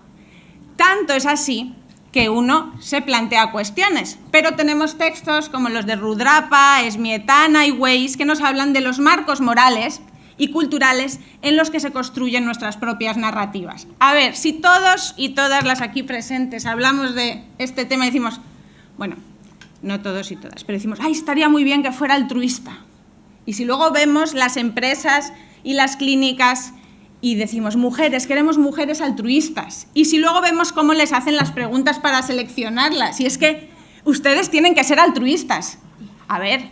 Tanto es así que uno se plantea cuestiones, pero tenemos textos como los de Rudrapa, Smietana y Weiss que nos hablan de los marcos morales y culturales en los que se construyen nuestras propias narrativas. A ver, si todos y todas las aquí presentes hablamos de este tema y decimos, bueno, no todos y todas, pero decimos, ay, estaría muy bien que fuera altruista. Y si luego vemos las empresas y las clínicas y decimos, mujeres, queremos mujeres altruistas. Y si luego vemos cómo les hacen las preguntas para seleccionarlas, y es que ustedes tienen que ser altruistas. A ver,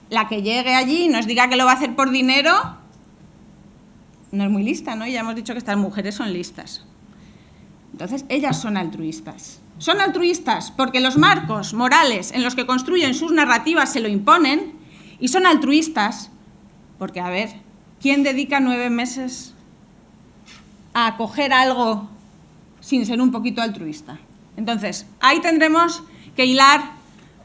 la que llegue allí y nos diga que lo va a hacer por dinero, no es muy lista, ¿no? Y ya hemos dicho que estas mujeres son listas. Entonces, ellas son altruistas. Son altruistas porque los marcos morales en los que construyen sus narrativas se lo imponen, y son altruistas porque, a ver, ¿quién dedica 9 meses a acoger algo sin ser un poquito altruista? Entonces, ahí tendremos que hilar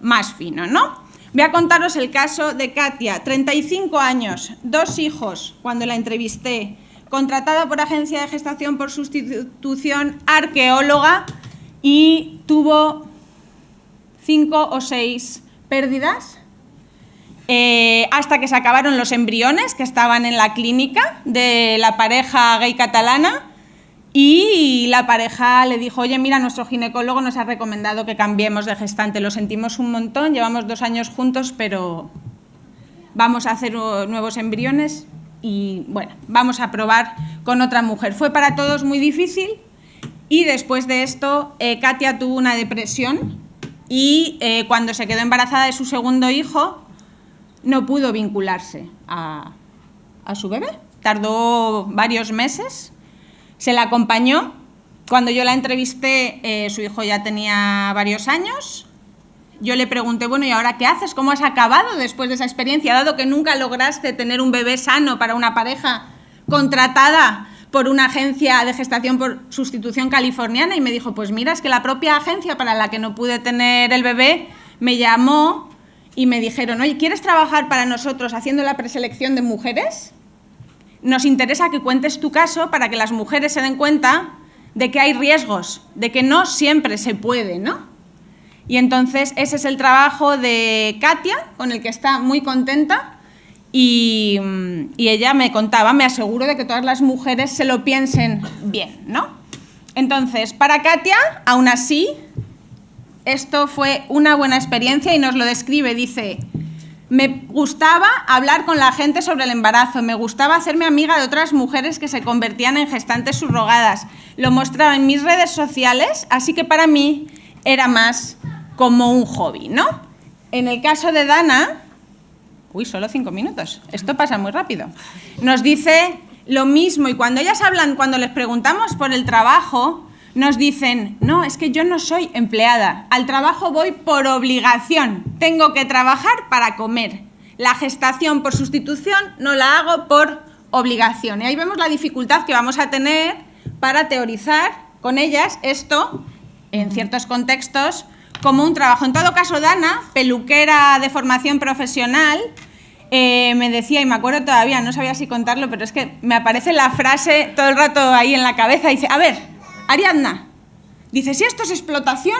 más fino, ¿no? Voy a contaros el caso de Katia, 35 años, 2 hijos, cuando la entrevisté, contratada por agencia de gestación por sustitución, arqueóloga, y tuvo 5 o 6 pérdidas hasta que se acabaron los embriones que estaban en la clínica de la pareja gay catalana. Y la pareja le dijo, oye, mira, nuestro ginecólogo nos ha recomendado que cambiemos de gestante, lo sentimos un montón, llevamos 2 años juntos, pero vamos a hacer nuevos embriones y, bueno, vamos a probar con otra mujer. Fue para todos muy difícil y después de esto Katia tuvo una depresión y cuando se quedó embarazada de su segundo hijo no pudo vincularse a su bebé, tardó varios meses. Se la acompañó. Cuando yo la entrevisté, su hijo ya tenía varios años. Yo le pregunté, bueno, ¿y ahora qué haces? ¿Cómo has acabado después de esa experiencia? Dado que nunca lograste tener un bebé sano para una pareja contratada por una agencia de gestación por sustitución californiana. Y me dijo, pues mira, es que la propia agencia para la que no pude tener el bebé me llamó y me dijeron, oye, ¿quieres trabajar para nosotros haciendo la preselección de mujeres? Nos interesa que cuentes tu caso para que las mujeres se den cuenta de que hay riesgos, de que no siempre se puede, ¿no? Y entonces ese es el trabajo de Katia, con el que está muy contenta, y ella me contaba, me aseguro de que todas las mujeres se lo piensen bien, ¿no? Entonces, para Katia, aún así, esto fue una buena experiencia y nos lo describe, dice... Me gustaba hablar con la gente sobre el embarazo, me gustaba hacerme amiga de otras mujeres que se convertían en gestantes subrogadas. Lo mostraba en mis redes sociales, así que para mí era más como un hobby, ¿no? En el caso de Dana, solo 5 minutos, esto pasa muy rápido, nos dice lo mismo y cuando ellas hablan, cuando les preguntamos por el trabajo, nos dicen, no, es que yo no soy empleada, al trabajo voy por obligación, tengo que trabajar para comer. La gestación por sustitución no la hago por obligación. Y ahí vemos la dificultad que vamos a tener para teorizar con ellas esto, en ciertos contextos, como un trabajo. En todo caso, Dana, peluquera de formación profesional, me decía, y me acuerdo todavía, no sabía si contarlo, pero es que me aparece la frase todo el rato ahí en la cabeza, dice, a ver, Ariadna, dice, si esto es explotación,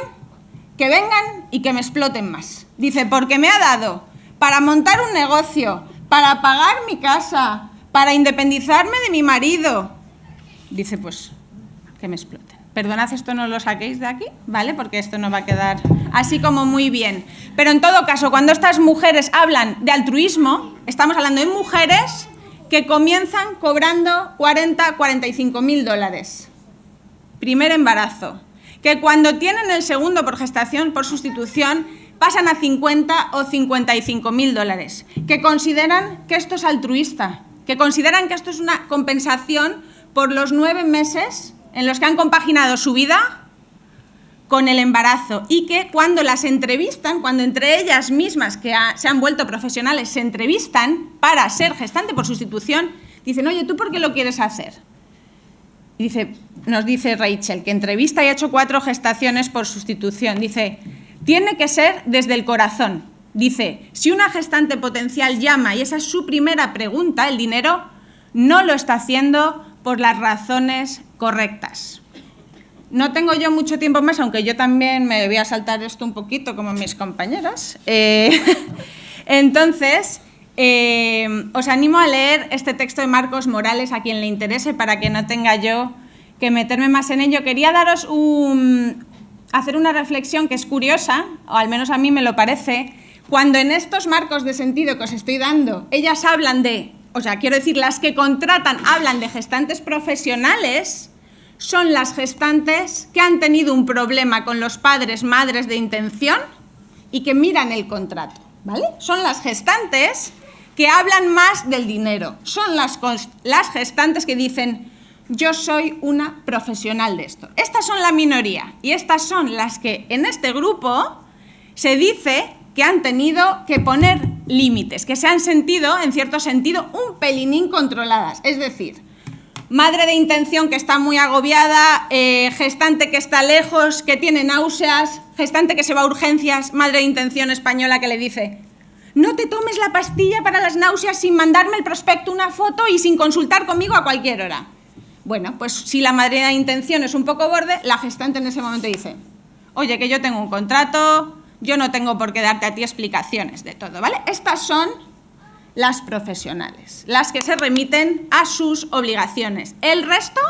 que vengan y que me exploten más. Dice, porque me ha dado para montar un negocio, para pagar mi casa, para independizarme de mi marido dice, pues, que me exploten. Perdonad, esto no lo saquéis de aquí, ¿vale? Porque esto no va a quedar así como muy bien. Pero en todo caso, cuando estas mujeres hablan de altruismo, estamos hablando de mujeres que comienzan cobrando 45.000 dólares. Primer embarazo. Que cuando tienen el segundo por gestación, por sustitución, pasan a 50 o 55.000 dólares. Que consideran que esto es altruista, que consideran que esto es una compensación por los 9 meses en los que han compaginado su vida con el embarazo, y que cuando las entrevistan, cuando entre ellas mismas que se han vuelto profesionales se entrevistan para ser gestante por sustitución, dicen, oye, ¿tú por qué lo quieres hacer? Y nos dice Rachel, que entrevista y ha hecho 4 gestaciones por sustitución. Dice, tiene que ser desde el corazón. Dice, si una gestante potencial llama y esa es su primera pregunta, el dinero, no lo está haciendo por las razones correctas. No tengo yo mucho tiempo más, aunque yo también me voy a saltar esto un poquito como mis compañeras. Entonces, os animo a leer este texto de Marcos Morales a quien le interese, para que no tenga yo que meterme más en ello. Quería daros hacer una reflexión que es curiosa, o al menos a mí me lo parece, cuando en estos marcos de sentido que os estoy dando, ellas hablan de, quiero decir, las que contratan hablan de gestantes profesionales, son las gestantes que han tenido un problema con los padres, madres de intención y que miran el contrato, ¿vale? Son las gestantes que hablan más del dinero, son las gestantes que dicen, yo soy una profesional de esto. Estas son la minoría y estas son las que en este grupo se dice que han tenido que poner límites, que se han sentido, en cierto sentido, un pelinín controladas. Es decir, madre de intención que está muy agobiada, gestante que está lejos, que tiene náuseas, gestante que se va a urgencias, madre de intención española que le dice, no te tomes la pastilla para las náuseas sin mandarme el prospecto, una foto y sin consultar conmigo a cualquier hora. Bueno, pues si la madre de intención es un poco borde, la gestante en ese momento dice, oye, que yo tengo un contrato, yo no tengo por qué darte a ti explicaciones de todo, ¿vale? Estas son las profesionales, las que se remiten a sus obligaciones. El resto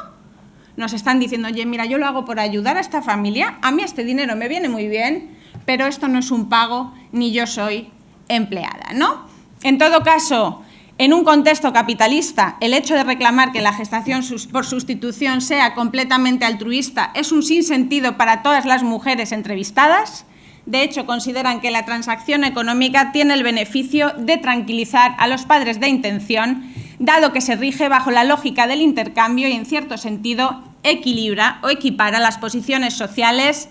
nos están diciendo, oye, mira, yo lo hago por ayudar a esta familia, a mí este dinero me viene muy bien, pero esto no es un pago ni yo soy empleada, ¿no? En todo caso, en un contexto capitalista, el hecho de reclamar que la gestación por sustitución sea completamente altruista es un sinsentido para todas las mujeres entrevistadas. De hecho, consideran que la transacción económica tiene el beneficio de tranquilizar a los padres de intención, dado que se rige bajo la lógica del intercambio y, en cierto sentido, equilibra o equipara las posiciones sociales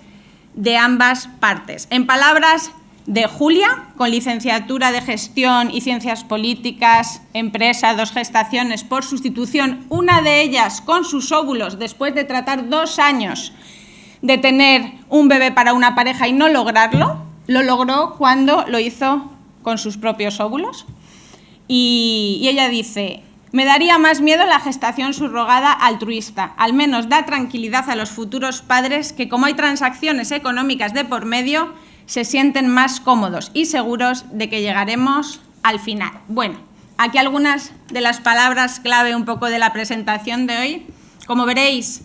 de ambas partes. En palabras de Julia, con licenciatura de Gestión y Ciencias Políticas, empresa, 2 gestaciones por sustitución, una de ellas con sus óvulos después de tratar 2 años de tener un bebé para una pareja y no lograrlo, lo logró cuando lo hizo con sus propios óvulos. Y ella dice, me daría más miedo la gestación subrogada altruista, al menos da tranquilidad a los futuros padres que, como hay transacciones económicas de por medio, se sienten más cómodos y seguros de que llegaremos al final. Bueno, aquí algunas de las palabras clave un poco de la presentación de hoy. Como veréis,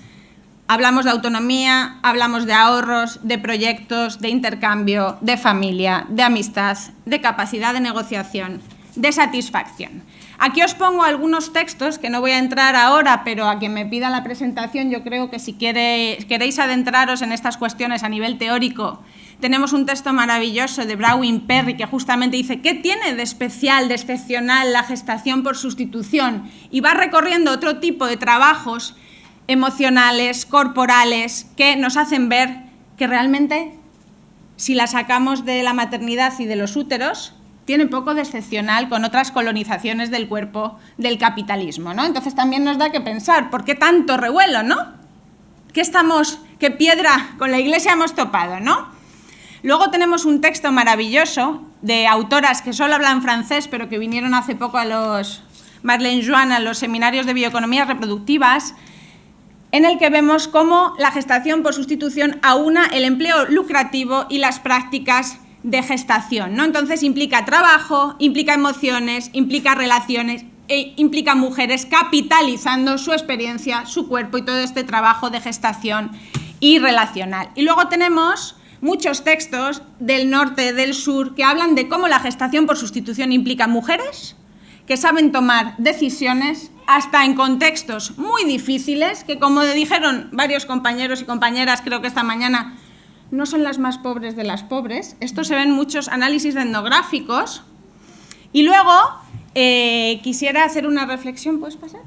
hablamos de autonomía, hablamos de ahorros, de proyectos, de intercambio, de familia, de amistad, de capacidad de negociación, de satisfacción. Aquí os pongo algunos textos que no voy a entrar ahora, pero a quien me pida la presentación, yo creo que si queréis adentraros en estas cuestiones a nivel teórico, tenemos un texto maravilloso de Baldwin Perry que justamente dice ¿qué tiene de especial, de excepcional la gestación por sustitución? Y va recorriendo otro tipo de trabajos emocionales, corporales, que nos hacen ver que realmente, si la sacamos de la maternidad y de los úteros, tiene poco de excepcional con otras colonizaciones del cuerpo del capitalismo, ¿no? Entonces también nos da que pensar, ¿por qué tanto revuelo, no? ¿Qué piedra con la Iglesia hemos topado, no? Luego tenemos un texto maravilloso de autoras que solo hablan francés, pero que vinieron hace poco Marlene Joan, a los seminarios de bioeconomías reproductivas, en el que vemos cómo la gestación por sustitución aúna el empleo lucrativo y las prácticas de gestación, ¿no? Entonces implica trabajo, implica emociones, implica relaciones, implican mujeres, capitalizando su experiencia, su cuerpo y todo este trabajo de gestación y relacional. Y luego tenemos muchos textos del norte, del sur, que hablan de cómo la gestación por sustitución implica mujeres que saben tomar decisiones hasta en contextos muy difíciles, que como dijeron varios compañeros y compañeras, creo que esta mañana, no son las más pobres de las pobres. Esto se ve en muchos análisis etnográficos. Y luego quisiera hacer una reflexión, ¿puedes pasar?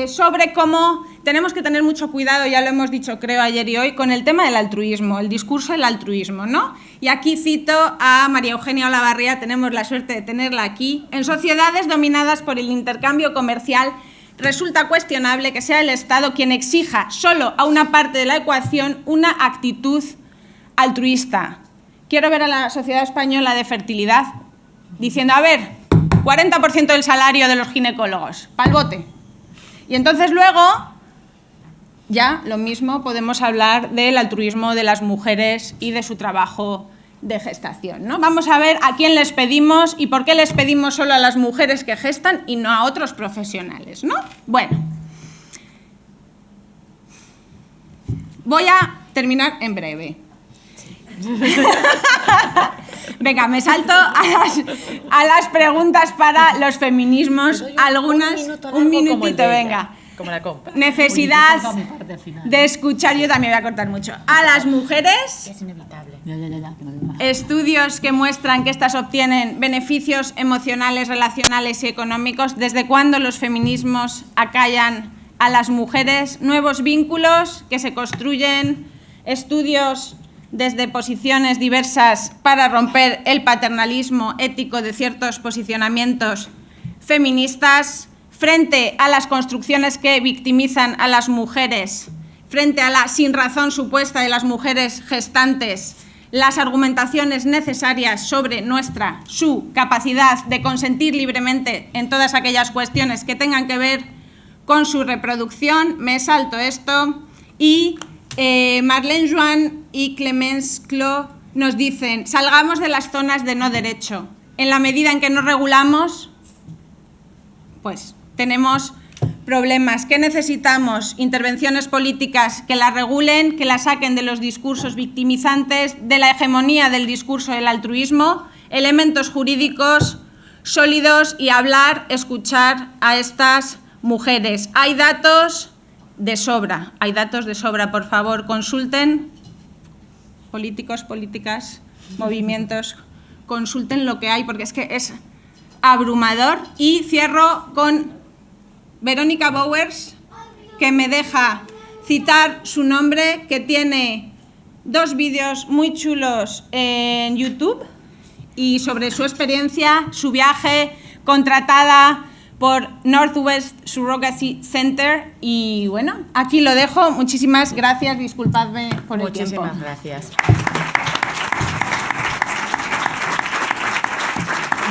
Sobre cómo tenemos que tener mucho cuidado, ya lo hemos dicho creo ayer y hoy, con el tema del altruismo, el discurso del altruismo, ¿no? Y aquí cito a María Eugenia Olavarría, tenemos la suerte de tenerla aquí. En sociedades dominadas por el intercambio comercial, resulta cuestionable que sea el Estado quien exija solo a una parte de la ecuación una actitud altruista. Quiero ver a la Sociedad Española de Fertilidad diciendo, a ver, 40% del salario de los ginecólogos, pa'l bote. Y entonces luego, ya lo mismo, podemos hablar del altruismo de las mujeres y de su trabajo de gestación, ¿no? Vamos a ver a quién les pedimos y por qué les pedimos solo a las mujeres que gestan y no a otros profesionales, ¿no? Bueno, voy a terminar en breve. Venga, me salto a las preguntas para los feminismos. Algunas, un minutito, venga. Como la compra. Necesidad de escuchar, yo también voy a cortar mucho. A las mujeres. Es inevitable. Estudios que muestran que estas obtienen beneficios emocionales, relacionales y económicos. ¿Desde cuándo los feminismos acallan a las mujeres? Nuevos vínculos que se construyen, estudios desde posiciones diversas para romper el paternalismo ético de ciertos posicionamientos feministas, frente a las construcciones que victimizan a las mujeres, frente a la sinrazón supuesta de las mujeres gestantes, las argumentaciones necesarias sobre su capacidad de consentir libremente en todas aquellas cuestiones que tengan que ver con su reproducción. Me salto esto y Marlene Joan y Clemence Clot nos dicen, salgamos de las zonas de no derecho. En la medida en que no regulamos, pues tenemos problemas. ¿Qué necesitamos? Intervenciones políticas que la regulen, que la saquen de los discursos victimizantes, de la hegemonía del discurso del altruismo, elementos jurídicos sólidos y hablar, escuchar a estas mujeres. Hay datos de sobra, por favor, consulten, políticos, políticas, movimientos, consulten lo que hay, porque es que es abrumador. Y cierro con Verónica Bowers, que me deja citar su nombre, que tiene 2 vídeos muy chulos en YouTube y sobre su experiencia, su viaje, contratada por Northwest Surrogacy Center. Y bueno, aquí lo dejo. Muchísimas gracias, disculpadme por el tiempo. Muchísimas gracias.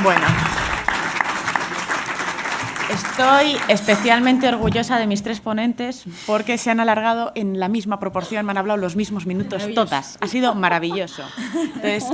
Bueno, estoy especialmente orgullosa de mis 3 ponentes porque se han alargado en la misma proporción, me han hablado los mismos minutos todas. Ha sido maravilloso. Entonces,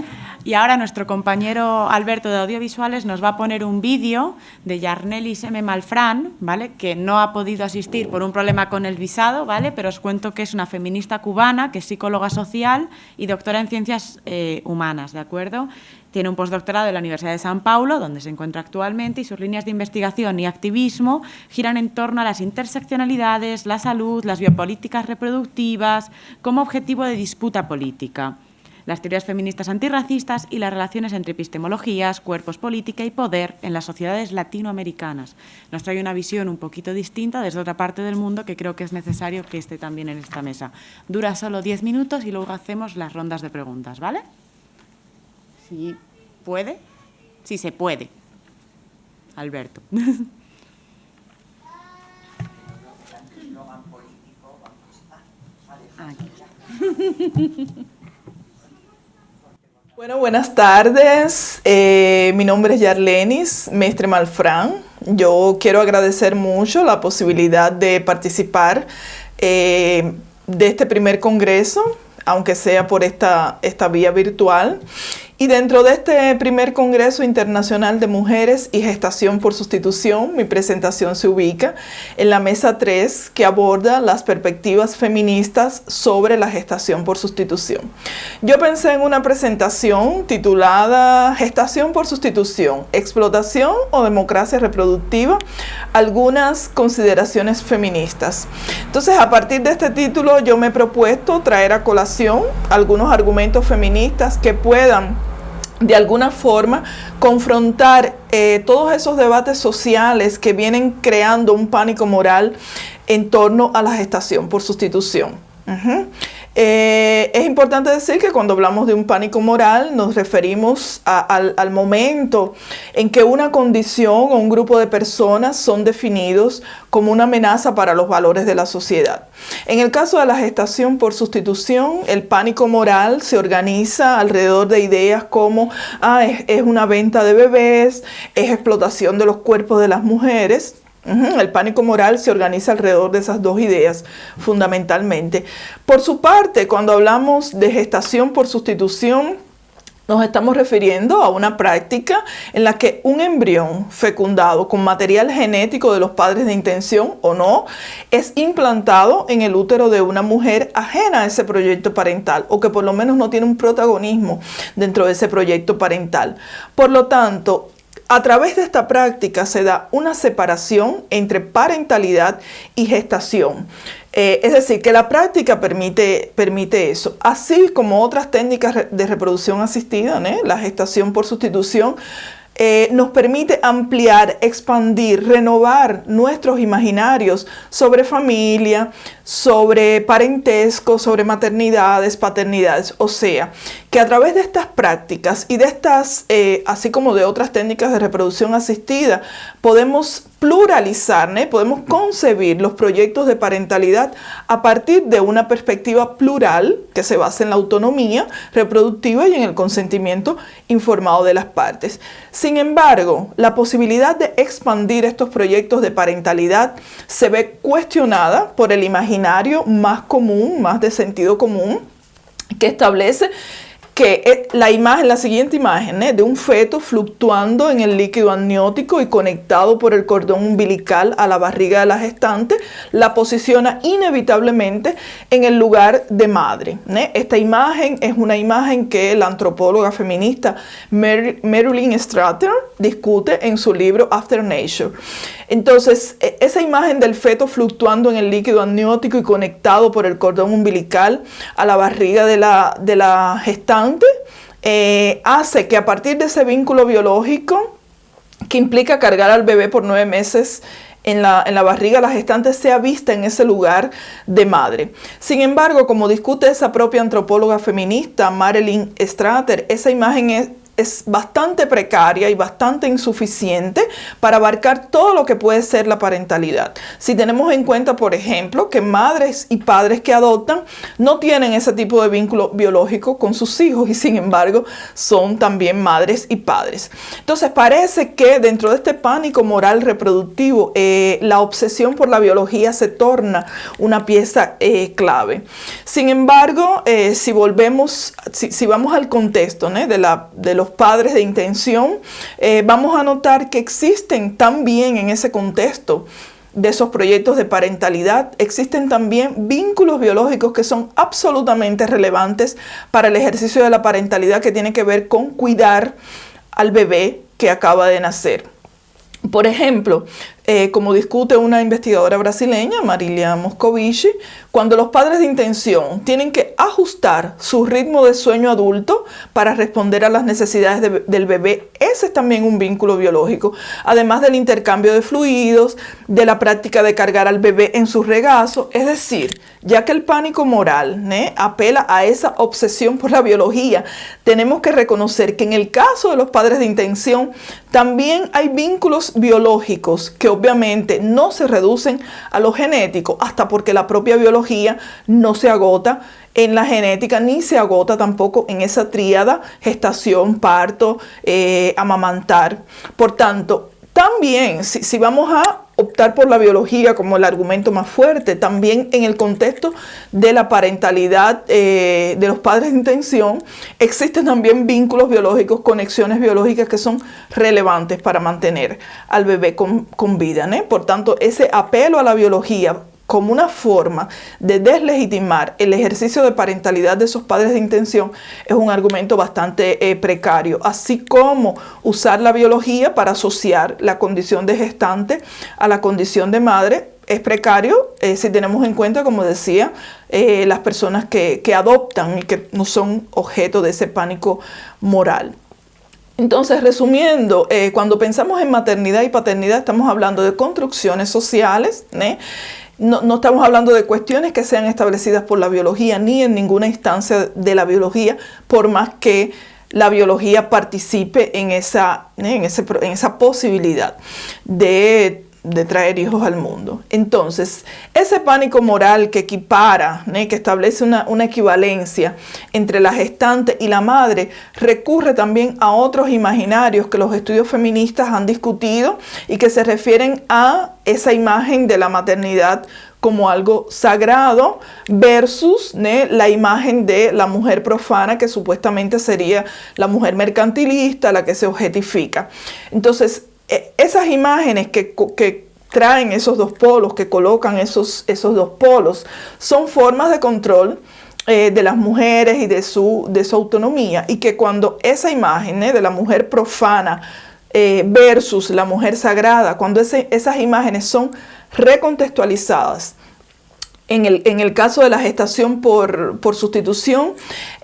y ahora nuestro compañero Alberto de Audiovisuales nos va a poner un vídeo de Yarnelis M. Malfrán, ¿vale?, que no ha podido asistir por un problema con el visado, ¿vale?, pero os cuento que es una feminista cubana, que es psicóloga social y doctora en ciencias humanas, ¿de acuerdo? Tiene un postdoctorado en la Universidad de San Paulo, donde se encuentra actualmente, y sus líneas de investigación y activismo giran en torno a las interseccionalidades, la salud, las biopolíticas reproductivas, como objetivo de disputa política, las teorías feministas antirracistas y las relaciones entre epistemologías, cuerpos, política y poder en las sociedades latinoamericanas. Nos trae una visión un poquito distinta desde otra parte del mundo que creo que es necesario que esté también en esta mesa. Dura solo 10 minutos y luego hacemos las rondas de preguntas, ¿vale? ¿Sí puede? Sí se puede. Alberto. Bueno, buenas tardes. Mi nombre es Yarlenis Mestre Malfrán. Yo quiero agradecer mucho la posibilidad de participar de este primer congreso, aunque sea por esta vía virtual. Y dentro de este primer Congreso Internacional de Mujeres y Gestación por Sustitución, mi presentación se ubica en la mesa 3, que aborda las perspectivas feministas sobre la gestación por sustitución. Yo pensé en una presentación titulada Gestación por sustitución, explotación o democracia reproductiva, algunas consideraciones feministas. Entonces, a partir de este título, yo me he propuesto traer a colación algunos argumentos feministas que puedan de alguna forma confrontar todos esos debates sociales que vienen creando un pánico moral en torno a la gestación por sustitución. Es importante decir que cuando hablamos de un pánico moral nos referimos al momento en que una condición o un grupo de personas son definidos como una amenaza para los valores de la sociedad. En el caso de la gestación por sustitución, el pánico moral se organiza alrededor de ideas como es una venta de bebés, es explotación de los cuerpos de las mujeres. El pánico moral se organiza alrededor de esas dos ideas, fundamentalmente. Por su parte, cuando hablamos de gestación por sustitución, nos estamos refiriendo a una práctica en la que un embrión fecundado con material genético de los padres de intención o no, es implantado en el útero de una mujer ajena a ese proyecto parental, o que por lo menos no tiene un protagonismo dentro de ese proyecto parental. Por lo tanto, a través de esta práctica se da una separación entre parentalidad y gestación. Es decir, que la práctica permite eso, así como otras técnicas de reproducción asistida, la gestación por sustitución, nos permite ampliar, expandir, renovar nuestros imaginarios sobre familia, sobre parentesco, sobre maternidades, paternidades. O sea, que a través de estas prácticas y de estas, así como de otras técnicas de reproducción asistida, podemos pluralizar, podemos concebir los proyectos de parentalidad a partir de una perspectiva plural que se basa en la autonomía reproductiva y en el consentimiento informado de las partes. Sin embargo, la posibilidad de expandir estos proyectos de parentalidad se ve cuestionada por el imaginario más común, más de sentido común, que establece que la siguiente imagen de un feto fluctuando en el líquido amniótico y conectado por el cordón umbilical a la barriga de la gestante la posiciona inevitablemente en el lugar de madre. Esta imagen es una imagen que la antropóloga feminista Marilyn Strater discute en su libro After Nature. Entonces, esa imagen del feto fluctuando en el líquido amniótico y conectado por el cordón umbilical a la barriga de la gestante hace que a partir de ese vínculo biológico que implica cargar al bebé por 9 meses en la barriga, la gestante sea vista en ese lugar de madre. Sin embargo, como discute esa propia antropóloga feminista Marilyn Strater, esa imagen es bastante precaria y bastante insuficiente para abarcar todo lo que puede ser la parentalidad. Si tenemos en cuenta, por ejemplo, que madres y padres que adoptan no tienen ese tipo de vínculo biológico con sus hijos y sin embargo son también madres y padres. Entonces parece que dentro de este pánico moral reproductivo, la obsesión por la biología se torna una pieza clave. Sin embargo, si vamos al contexto de los padres de intención, vamos a notar que existen también en ese contexto de esos proyectos de parentalidad, existen también vínculos biológicos que son absolutamente relevantes para el ejercicio de la parentalidad, que tiene que ver con cuidar al bebé que acaba de nacer. Por ejemplo, como discute una investigadora brasileña, Marilia Moscovici, cuando los padres de intención tienen que ajustar su ritmo de sueño adulto para responder a las necesidades del bebé, ese es también un vínculo biológico, además del intercambio de fluidos, de la práctica de cargar al bebé en su regazo. Es decir, ya que el pánico moral apela a esa obsesión por la biología, tenemos que reconocer que en el caso de los padres de intención también hay vínculos biológicos que obviamente no se reducen a lo genético, hasta porque la propia biología no se agota en la genética, ni se agota tampoco en esa tríada gestación, parto, amamantar. Por tanto, también si vamos a optar por la biología como el argumento más fuerte. También en el contexto de la parentalidad de los padres de intención, existen también vínculos biológicos, conexiones biológicas que son relevantes para mantener al bebé con vida, ¿no? Por tanto, ese apelo a la biología como una forma de deslegitimar el ejercicio de parentalidad de esos padres de intención es un argumento bastante precario, así como usar la biología para asociar la condición de gestante a la condición de madre es precario si tenemos en cuenta, como decía, las personas que adoptan y que no son objeto de ese pánico moral. Entonces, resumiendo, cuando pensamos en maternidad y paternidad estamos hablando de construcciones sociales, ¿no? No estamos hablando de cuestiones que sean establecidas por la biología ni en ninguna instancia de la biología, por más que la biología participe en esa posibilidad de traer hijos al mundo. Entonces, ese pánico moral que equipara, que establece una equivalencia entre la gestante y la madre, recurre también a otros imaginarios que los estudios feministas han discutido y que se refieren a esa imagen de la maternidad como algo sagrado versus la imagen de la mujer profana, que supuestamente sería la mujer mercantilista, la que se objetifica. Entonces, esas imágenes que traen esos dos polos, que colocan esos dos polos, son formas de control de las mujeres y de su autonomía, y que cuando esa imagen de la mujer profana versus la mujer sagrada, cuando esas imágenes son recontextualizadas, en el caso de la gestación por sustitución,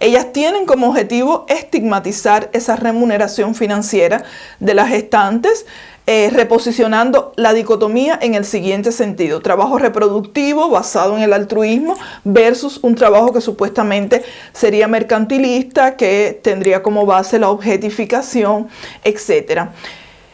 ellas tienen como objetivo estigmatizar esa remuneración financiera de las gestantes, reposicionando la dicotomía en el siguiente sentido: trabajo reproductivo basado en el altruismo versus un trabajo que supuestamente sería mercantilista, que tendría como base la objetificación, etc.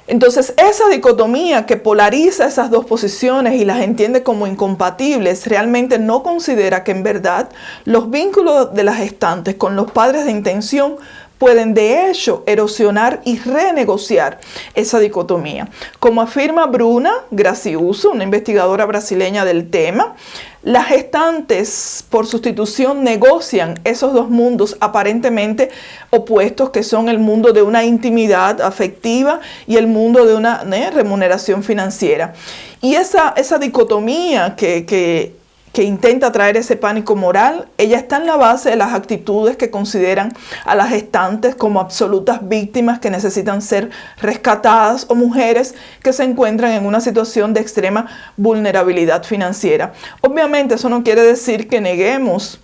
Entonces, esa dicotomía que polariza esas dos posiciones y las entiende como incompatibles, realmente no considera que en verdad los vínculos de las gestantes con los padres de intención pueden de hecho erosionar y renegociar esa dicotomía. Como afirma Bruna Graciuso, una investigadora brasileña del tema, las gestantes por sustitución negocian esos dos mundos aparentemente opuestos, que son el mundo de una intimidad afectiva y el mundo de una remuneración financiera. Y esa dicotomía que intenta traer ese pánico moral, ella está en la base de las actitudes que consideran a las gestantes como absolutas víctimas que necesitan ser rescatadas, o mujeres que se encuentran en una situación de extrema vulnerabilidad financiera. Obviamente eso no quiere decir que neguemos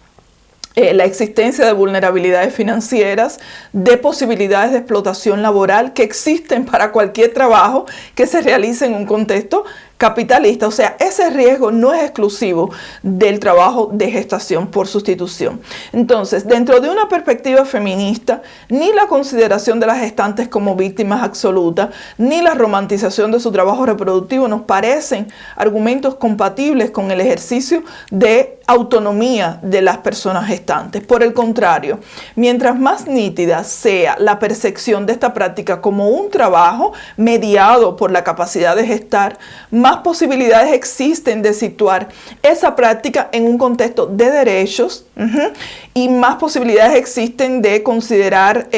la existencia de vulnerabilidades financieras, de posibilidades de explotación laboral que existen para cualquier trabajo que se realice en un contexto capitalista. O sea, ese riesgo no es exclusivo del trabajo de gestación por sustitución. Entonces, dentro de una perspectiva feminista, ni la consideración de las gestantes como víctimas absolutas, ni la romantización de su trabajo reproductivo nos parecen argumentos compatibles con el ejercicio de autonomía de las personas gestantes. Por el contrario, mientras más nítida sea la percepción de esta práctica como un trabajo mediado por la capacidad de gestar, más posibilidades existen de situar esa práctica en un contexto de derechos, y más posibilidades existen de considerar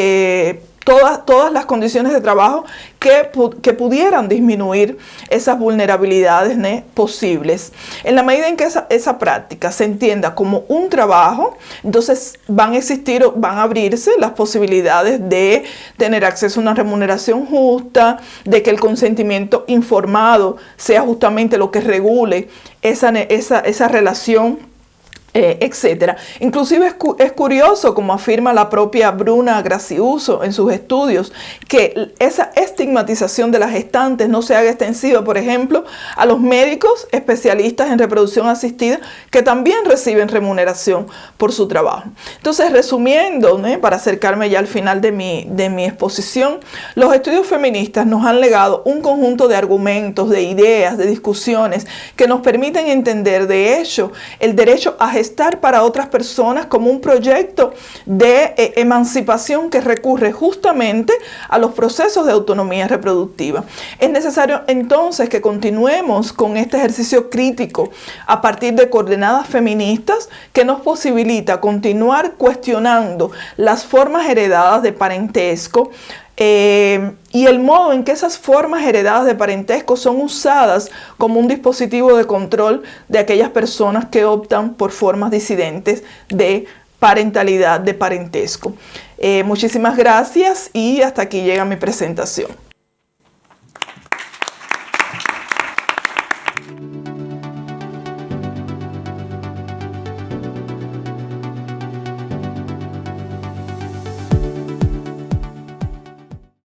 todas las condiciones de trabajo que pudieran disminuir esas vulnerabilidades posibles. En la medida en que esa práctica se entienda como un trabajo, entonces van a abrirse las posibilidades de tener acceso a una remuneración justa, de que el consentimiento informado sea justamente lo que regule esa relación, etcétera. Inclusive es curioso, como afirma la propia Bruna Graciuso en sus estudios, que esa estigmatización de las gestantes no se haga extensiva, por ejemplo, a los médicos especialistas en reproducción asistida, que también reciben remuneración por su trabajo. Entonces, resumiendo, para acercarme ya al final de mi exposición, los estudios feministas nos han legado un conjunto de argumentos, de ideas, de discusiones que nos permiten entender, de hecho, el derecho a gestar para otras personas como un proyecto de emancipación que recurre justamente a los procesos de autonomía reproductiva. Es necesario entonces que continuemos con este ejercicio crítico a partir de coordenadas feministas que nos posibilita continuar cuestionando las formas heredadas de parentesco, y el modo en que esas formas heredadas de parentesco son usadas como un dispositivo de control de aquellas personas que optan por formas disidentes de parentalidad, de parentesco. Muchísimas gracias y hasta aquí llega mi presentación.